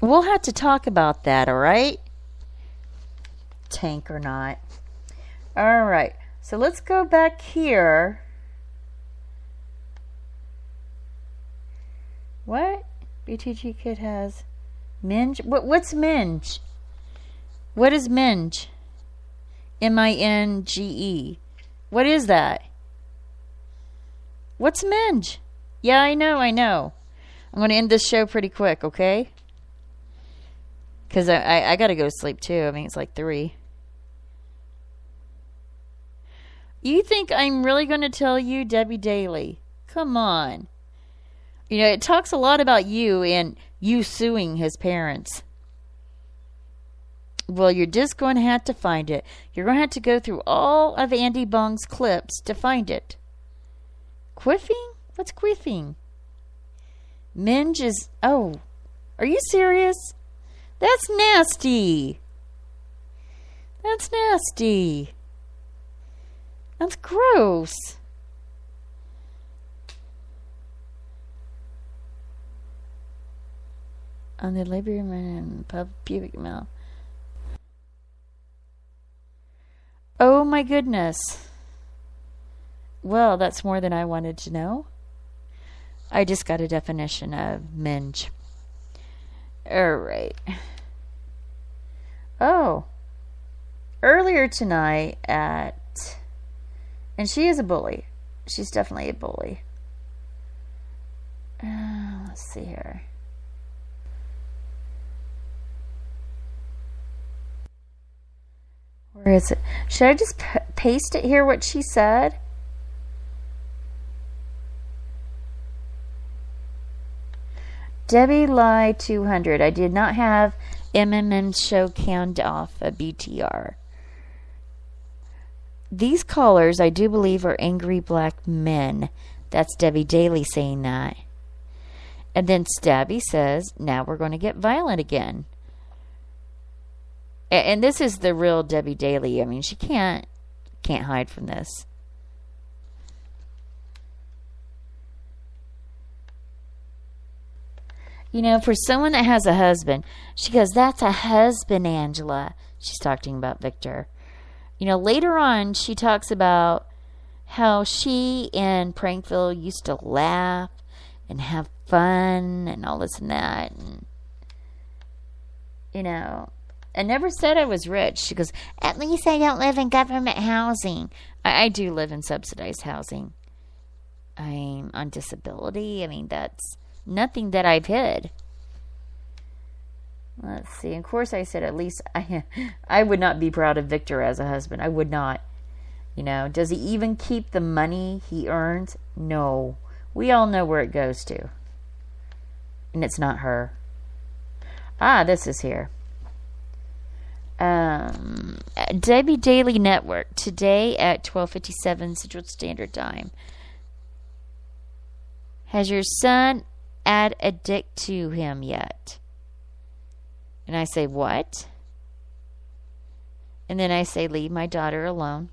We'll have to talk about that, all right? Tank or not. All right. So let's go back here. What? BTG Kid has Minge? What's Minge? What is Minge? M-I-N-G-E. What is that? What's Minge? Yeah, I know. I'm going to end this show pretty quick, okay? Because I got to go to sleep, too. I mean, it's like 3. You think I'm really going to tell you, debi-gt-daly? Come on. You know, it talks a lot about you and you suing his parents. Well, you're just going to have to find it. You're going to have to go through all of Andy Bong's clips to find it. Quiffing? What's quiffing? Minge is... Oh, are you serious? That's nasty. That's nasty. That's gross. On the labrum and pubic mouth. Oh my goodness. Well, that's more than I wanted to know. I just got a definition of minge. Alright. Oh. Earlier tonight and she is a bully. She's definitely a bully. Let's see here. Where is it? Should I just paste it here, what she said? Debbie Lie 200. I did not have MMM show count off a BTR. These callers, I do believe, are angry black men. That's Debi-gt-daly saying that. And then Stabby says, now we're going to get violent again. And this is the real Debi-gt-daly. I mean, she can't hide from this. You know, for someone that has a husband, she goes, that's a husband, Angela. She's talking about Victor. You know, later on, she talks about how she and Prankville used to laugh and have fun and all this and that. And, you know, I never said I was rich. She goes, at least I don't live in government housing. I do live in subsidized housing. I'm on disability. I mean, that's nothing that I've hid. Let's see. Of course, I said at least I would not be proud of Victor as a husband. I would not. You know, does he even keep the money he earns? No. We all know where it goes to. And it's not her. This is here. Debi-gt-daly Network. Today at 12:57 Central Standard Time. Has your son add a dick to him yet? And I say, what? And then I say, leave my daughter alone.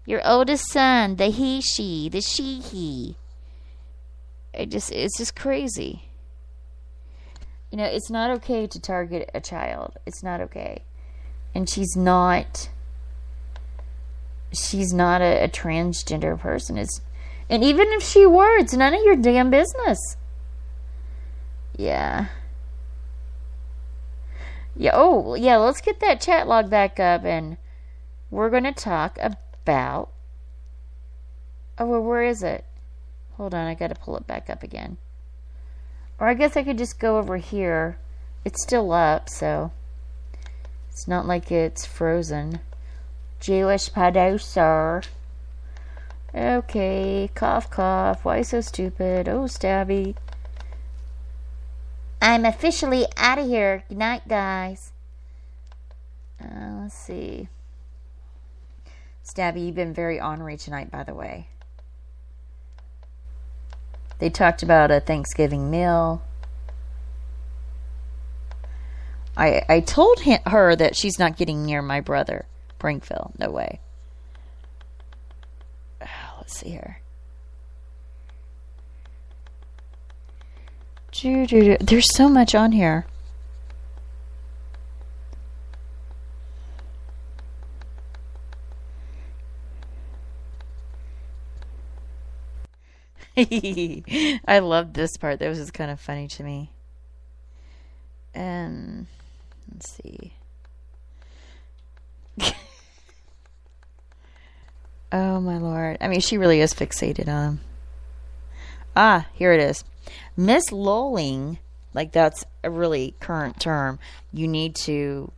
Your oldest son, the he, she, the she, he. It's just crazy. You know, it's not okay to target a child. It's not okay. And she's not a transgender person. And even if she were, it's none of your damn business. Yeah. Yeah. Oh, yeah. Let's get that chat log back up, and we're going to talk about. Oh, well, where is it? Hold on, I got to pull it back up again. Or I guess I could just go over here. It's still up, so it's not like it's frozen. Jewish producer. Okay, cough, cough. Why so stupid? Oh, Stabby. I'm officially out of here. Good night, guys. Let's see. Stabby, you've been very ornery tonight, by the way. They talked about a Thanksgiving meal. I told her that she's not getting near my brother, Prankville. No way. Let's see here. There's so much on here. I loved this part. That was just kind of funny to me. And let's see. Oh my lord. I mean, she really is fixated on him. Here it is. Miss lolling, like that's a really current term. You need to,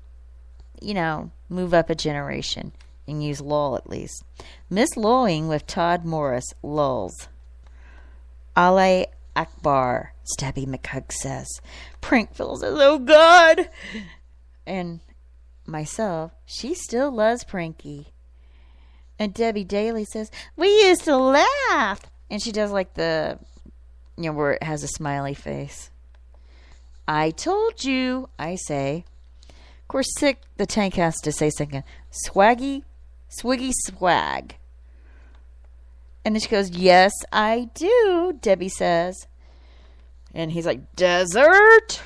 move up a generation and use lol at least. Miss lolling with Todd Morris, lulz. Ale Akbar, Stabby McHug says. Prankville says, oh God. And myself, she still loves Pranky. And Debi-gt-daly says, we used to laugh. And she does like the, where it has a smiley face. I told you, I say. Of course, the tank has to say something. Swiggy swag. And then she goes, yes, I do, Debbie says. And he's like, desert.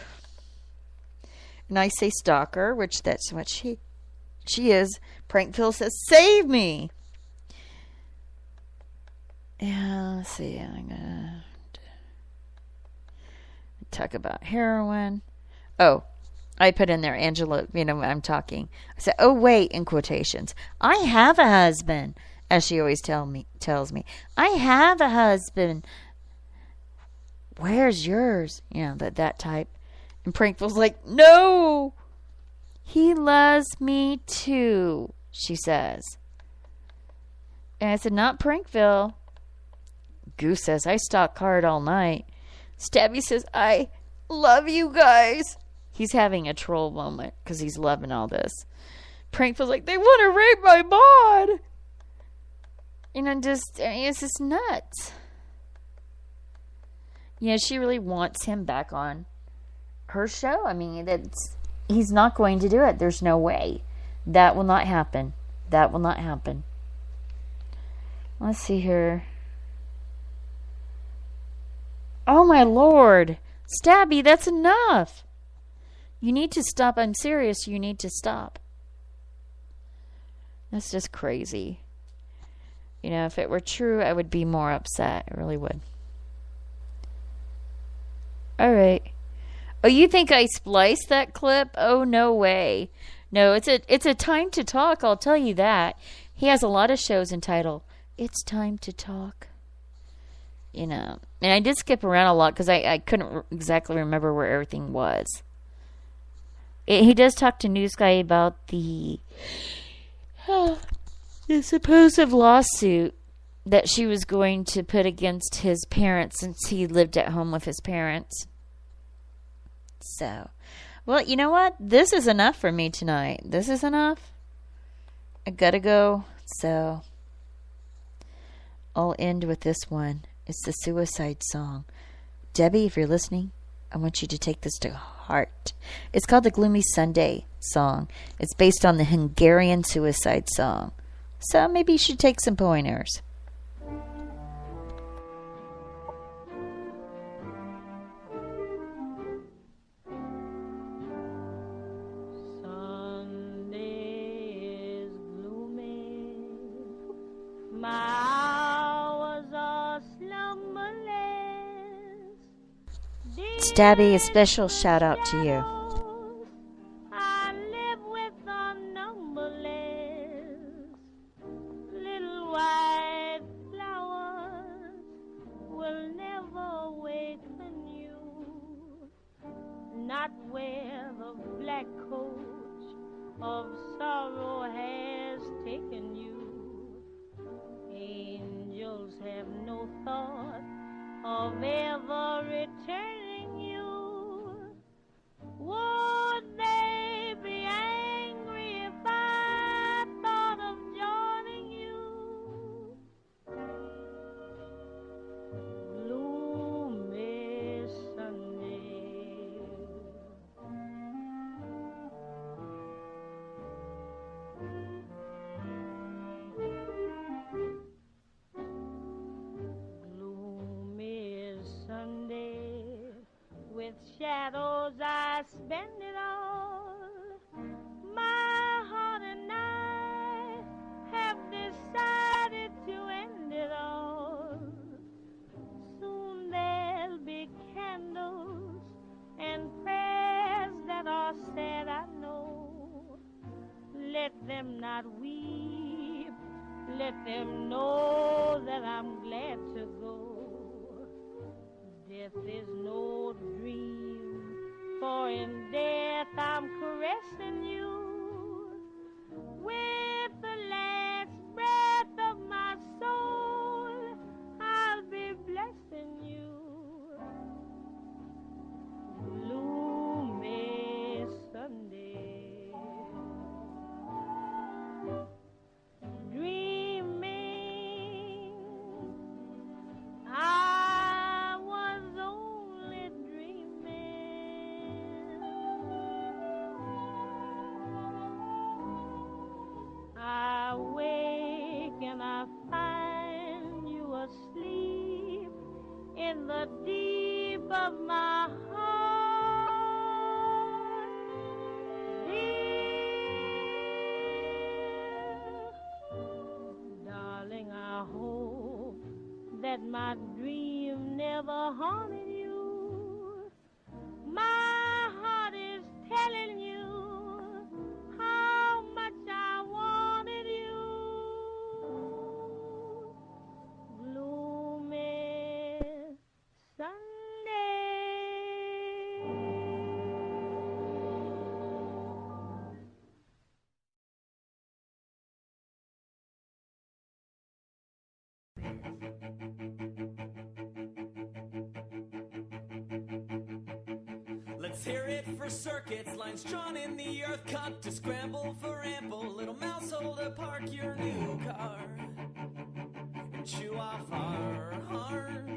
And I say stalker, which that's what she is. Prankville says, save me. Yeah, let's see. talk about heroin. Oh, I put in there, Angela, I'm talking. I said, oh, wait, in quotations. I have a husband, as she always tells me. I have a husband. Where's yours? That type. And Prankville's like, no, he loves me too, she says. And I said, not Prankville. Goose says, I stalk hard all night. Stabby says, I love you guys. He's having a troll moment because he's loving all this. Prankville's like, they want to rape my bod. It's just nuts. She really wants him back on her show. I mean, he's not going to do it. There's no way. That will not happen. That will not happen. Let's see here. Oh, my Lord. Stabby, that's enough. You need to stop. I'm serious. You need to stop. That's just crazy. If it were true, I would be more upset. I really would. All right. Oh, you think I spliced that clip? Oh, no way. No, it's a time to talk, I'll tell you that. He has a lot of shows entitled, It's Time to Talk. And I did skip around a lot because I couldn't exactly remember where everything was. He does talk to News Guy about the supposed lawsuit that she was going to put against his parents since he lived at home with his parents. So, well, you know what? This is enough for me tonight. This is enough. I gotta go. So, I'll end with this one. It's the Suicide Song. Debbie, if you're listening, I want you to take this to heart. It's called the Gloomy Sunday Song. It's based on the Hungarian suicide song. So maybe you should take some pointers. Stabby, a special shout out to you. I live with the numberless little white flowers will never awaken you, not where the black coach of sorrow has taken you. Angels have no thought of ever returning you. Would they be angry if I thought of joining you? Gloomy Sunday. Gloomy Sunday. With shadows I spend it all. My heart and I have decided to end it all. Soon there'll be candles and prayers that are said, I know. Let them not weep, let them know that I'm glad to go. Death is no dream, for in death I'm caressing you. With the last breath of my soul, I'll be blessing you. Gloomy Sunday. Dreaming I was only dreaming. I wake and I find you asleep in the deep of my heart. Dear darling, I hope that my dream never haunted you. Let's hear it for circuits, lines drawn in the earth, cut to scramble for ample. Little mouse hole to park your new car and chew off our hearts.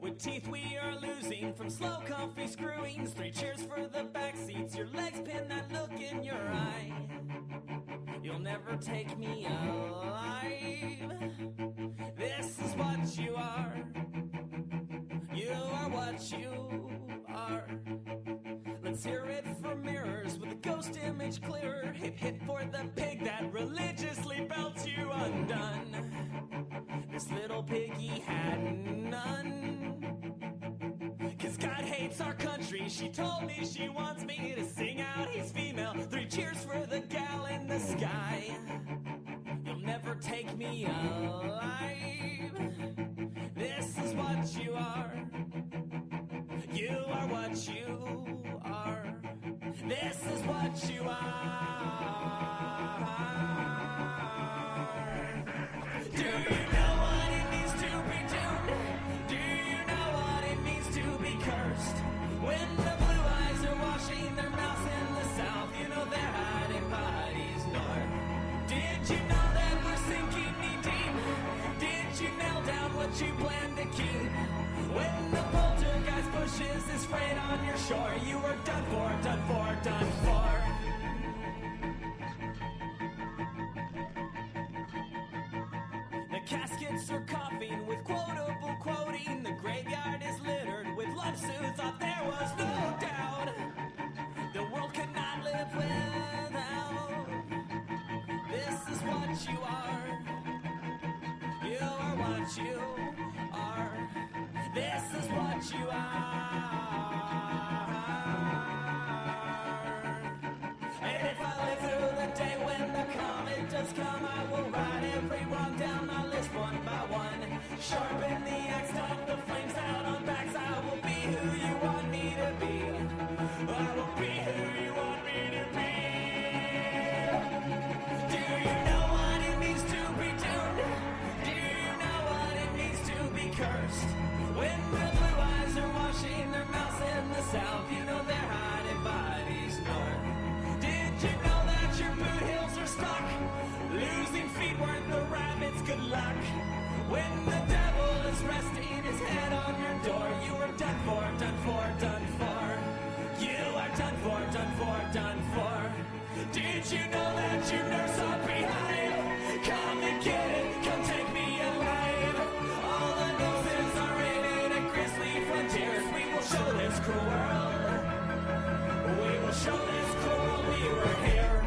With teeth we are losing from slow, comfy screwings. 3 cheers for the back seats. Your legs pin that look in your eye. You'll never take me alive. This is what you are. You are what you are. Let's hear it for mirrors with a ghost image clearer. Hit, hit for the pig that religiously belts you undone. This little piggy had none. 'Cause God hates our country. She told me she wants me to sing out he's female. 3 cheers for the gal in the sky. You'll never take me alive. This is what you are. You are what you are. This is what you are. Do you know what it means to be doomed? Do you know what it means to be cursed? When the blue eyes are washing their mouths in the south, you know they're hiding bodies north. Did you know that we're sinking knee deep? Did you nail down what you plan to keep? When the poltergeist pushes his freight on your shore, you were done for, done for, done for. The caskets are coughing with quotable quoting. The graveyard is littered with love suits. Thought there was no doubt the world could not live without. This is what you are. You are what you are. This is what you are. And if I live through the day when the comet does come, I will write every wrong down my list one by one. Sharpen the axe, stop the flames out on backs. I will be who you want me to be. I will be who you want me to be. Do you know what it means to be doomed? Do you know what it means to be cursed? When the blue eyes are washing their mouths in the south, you know they're hiding bodies north. Did you know that your boot heels are stuck? Losing feet weren't the rabbit's good luck. When the devil is resting his head on your door, you are done for, done for, done for. You are done for, done for, done for. Did you know that your nerves are behind? Come and get it, come take me alive. All the noses are in a grisly frontiers. We will show this cruel world. We will show this cruel world we were here.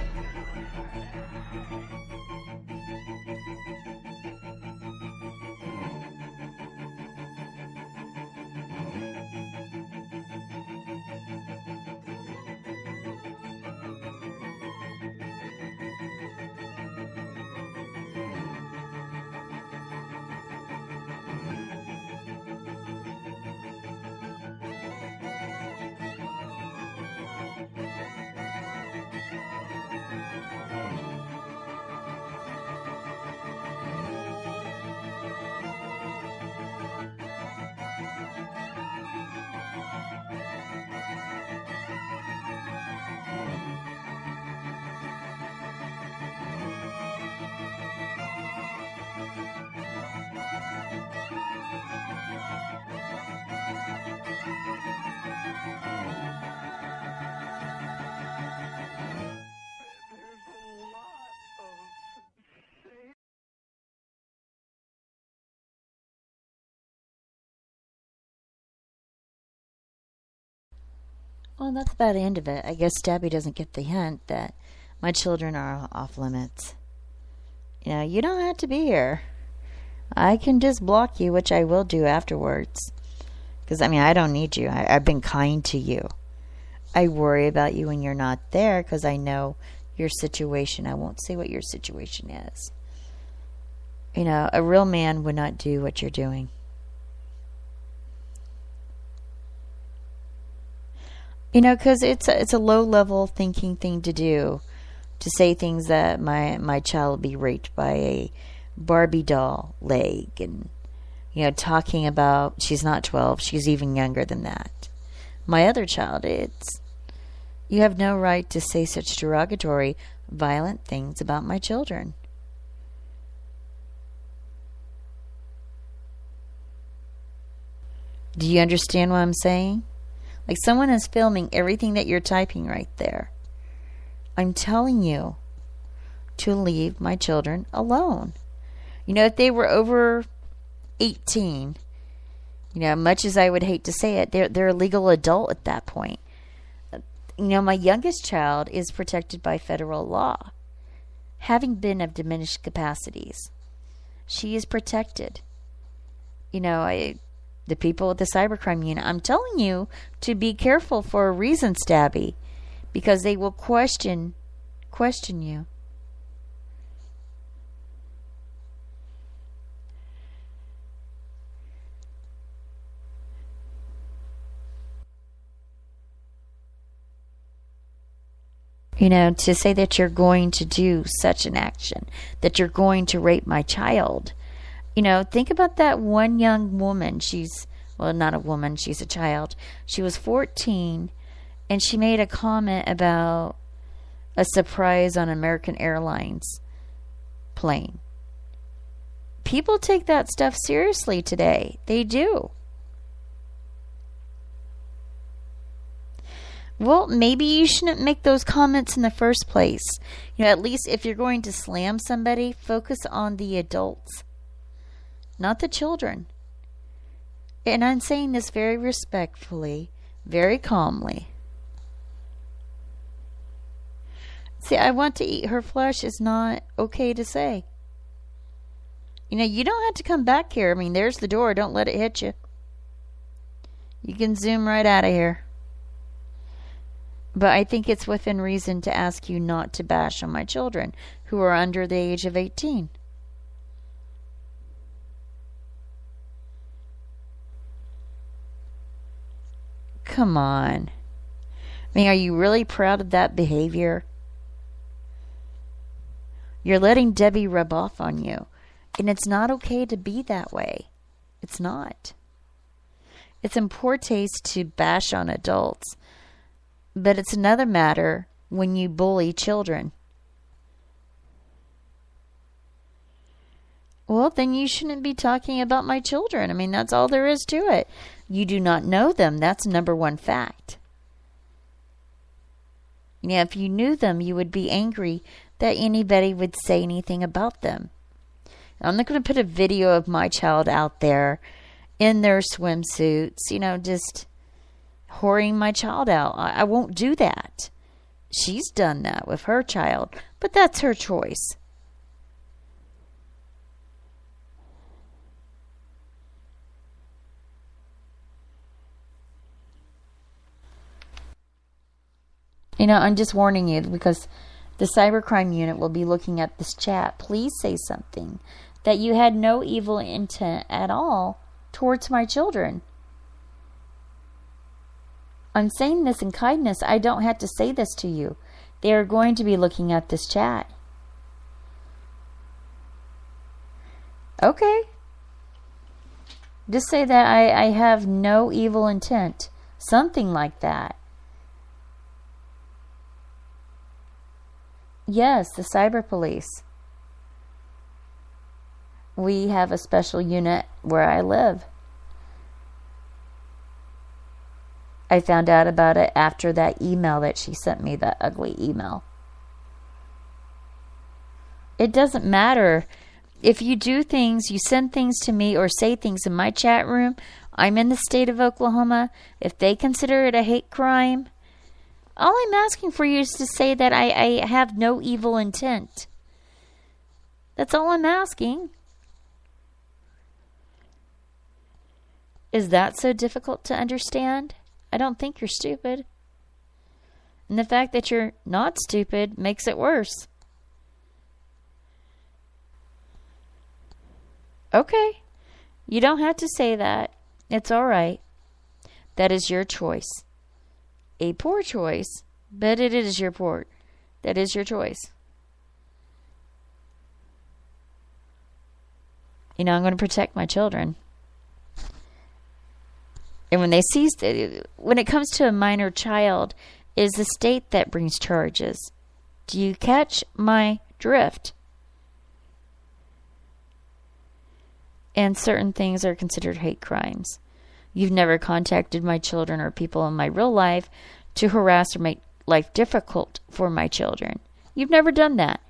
Well, that's about the end of it. I guess Debbie doesn't get the hint that my children are off limits. You know, you don't have to be here. I can just block you, which I will do afterwards. Because, I mean, I don't need you. I've been kind to you. I worry about you when you're not there because I know your situation. I won't say what your situation is. You know, a real man would not do what you're doing. You know, because it's a low-level thinking thing to do, to say things that my child will be raped by a Barbie doll leg, and, you know, talking about she's not 12, she's even younger than that. my other child. You have no right to say such derogatory, violent things about my children. Do you understand what I'm saying? Like someone is filming everything that you're typing right there. I'm telling you to leave my children alone. You know, if they were over 18, you know, much as I would hate to say it, they're a legal adult at that point. You know, my youngest child is protected by federal law, having been of diminished capacities. She is protected. You know, the people at the cybercrime unit, I'm telling you to be careful for a reason, Stabby, because they will question you. You know, to say that you're going to do such an action, that you're going to rape my child. You know, think about that one young woman. Well, not a woman, she's a child. She was 14, and she made a comment about a surprise on American Airlines plane. People take that stuff seriously today. They do. Well, maybe you shouldn't make those comments in the first place. You know, at least if you're going to slam somebody, focus on the adults, not the children. And I'm saying this very respectfully, very calmly. See, I want to eat her flesh is not okay to say. You know, you don't have to come back here. I mean, there's the door. Don't let it hit you. You can zoom right out of here. But I think it's within reason to ask you not to bash on my children who are under the age of 18. Come on. I mean, are you really proud of that behavior? You're letting Debbie rub off on you. And it's not okay to be that way. It's not. It's in poor taste to bash on adults. But it's another matter when you bully children. Well, then you shouldn't be talking about my children. I mean, that's all there is to it. You do not know them. That's number one fact. Yeah, if you knew them, you would be angry that anybody would say anything about them. I'm not going to put a video of my child out there in their swimsuits, you know, just whoring my child out. I won't do that. She's done that with her child, but that's her choice. You know, I'm just warning you because the cybercrime unit will be looking at this chat. Please say something that you had no evil intent at all towards my children. I'm saying this in kindness. I don't have to say this to you. They are going to be looking at this chat. Okay. Just say that I have no evil intent. Something like that. Yes, the cyber police. We have a special unit where I live. I found out about it after that email that she sent me, that ugly email. It doesn't matter. If you do things, you send things to me or say things in my chat room, I'm in the state of Oklahoma. If they consider it a hate crime, all I'm asking for you is to say that I have no evil intent. That's all I'm asking. Is that so difficult to understand? I don't think you're stupid. And the fact that you're not stupid makes it worse. Okay. You don't have to say that. It's all right. That is your choice. A poor choice, but it is your port. That is your choice. You know, I'm going to protect my children. And when they see, when it comes to a minor child, it is the state that brings charges. Do you catch my drift? And certain things are considered hate crimes. You've never contacted my children or people in my real life to harass or make life difficult for my children. You've never done that.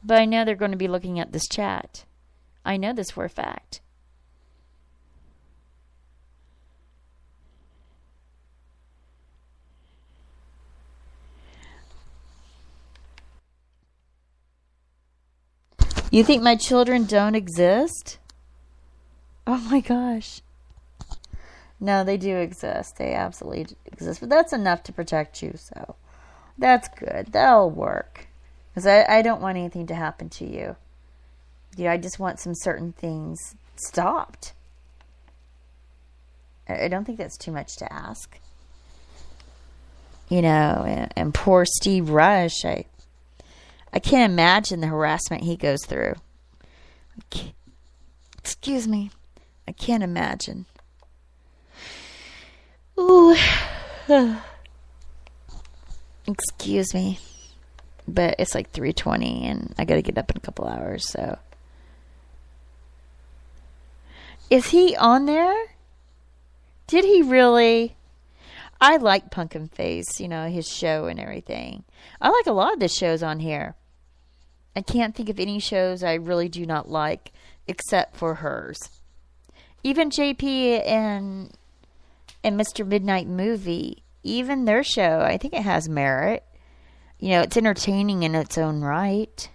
But I know they're going to be looking at this chat. I know this for a fact. You think my children don't exist? Oh my gosh. No, they do exist. They absolutely exist. But that's enough to protect you, so that's good. That'll work. Because I don't want anything to happen to you. Yeah, I just want some certain things stopped. I don't think that's too much to ask. You know, and poor Steve Rush, I can't imagine the harassment he goes through. Excuse me. I can't imagine. Ooh. Excuse me. But it's like 3:20 and I got to get up in a couple hours, so. Is he on there? Did he really? I like Pumpkin Face, you know, his show and everything. I like a lot of the shows on here. I can't think of any shows I really do not like except for hers. Even JP and Mr. Midnight Movie, even their show, I think it has merit. You know, it's entertaining in its own right.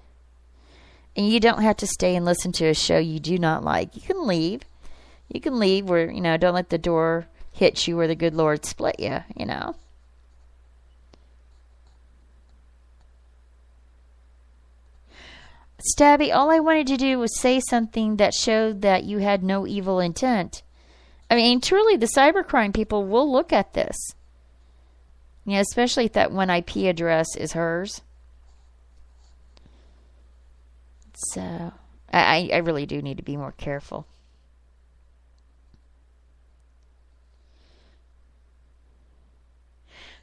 And you don't have to stay and listen to a show you do not like. You can leave. You can leave where, you know, don't let the door hit you or the good Lord split you, you know. Stabby, all I wanted to do was say something that showed that you had no evil intent. I mean, truly, the cybercrime people will look at this. You know, especially if that one IP address is hers. So, I really do need to be more careful.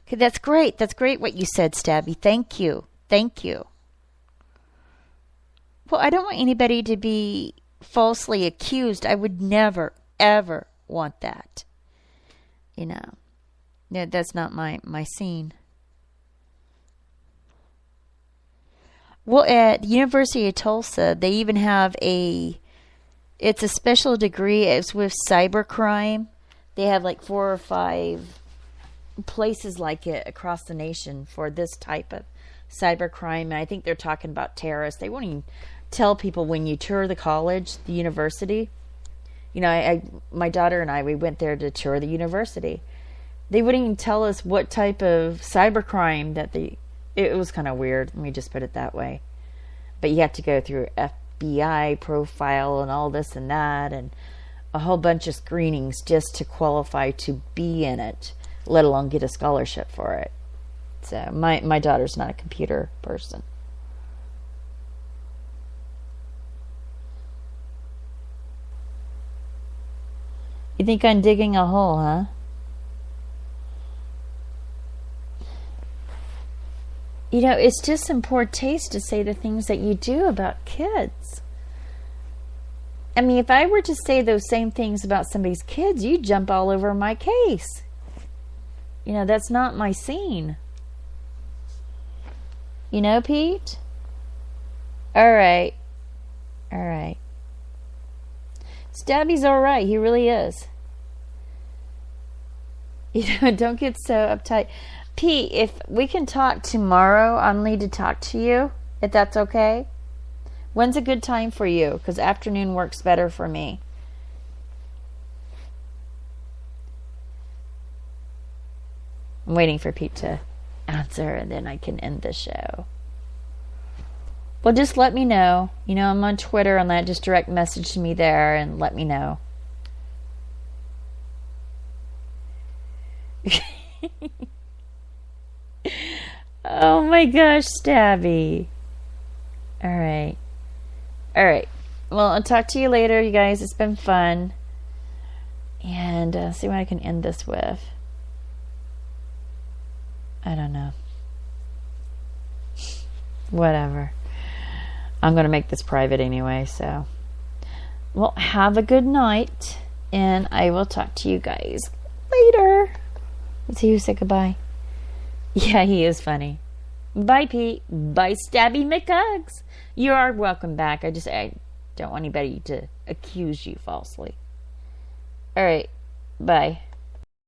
Okay, that's great. That's great what you said, Stabby. Thank you. Thank you. Well, I don't want anybody to be falsely accused. I would never, ever want that. You know. Yeah, that's not my scene. Well, at the University of Tulsa, they even have it's a special degree. It's with cybercrime. They have like 4 or 5 places like it across the nation for this type of cybercrime. And I think they're talking about terrorists. They won't even tell people when you tour the college, the university. You know, my daughter and I, we went there to tour the university. They wouldn't even tell us what type of cybercrime that it was kind of weird. Let me just put it that way. But you have to go through FBI profile and all this and that and a whole bunch of screenings just to qualify to be in it, let alone get a scholarship for it. So my daughter's not a computer person. You think I'm digging a hole, huh? You know, it's just in poor taste to say the things that you do about kids. I mean, if I were to say those same things about somebody's kids, you'd jump all over my case. You know, that's not my scene. You know, Pete? All right. All right. Stabby's all right. He really is. You know, don't get so uptight. Pete, if we can talk tomorrow, I'll need to talk to you, if that's okay. When's a good time for you? Because afternoon works better for me. I'm waiting for Pete to answer, and then I can end the show. Well, just let me know. You know, I'm on Twitter, and just direct message me there and let me know. Oh my gosh, Stabby. Alright. Alright. Well, I'll talk to you later, you guys. It's been fun. And see what I can end this with. I don't know. Whatever. I'm going to make this private anyway, so. Well, have a good night, and I will talk to you guys later. Let's see who said goodbye. Yeah, he is funny. Bye, Pete. Bye, Stabby McHugs. You are welcome back. I don't want anybody to accuse you falsely. All right. Bye.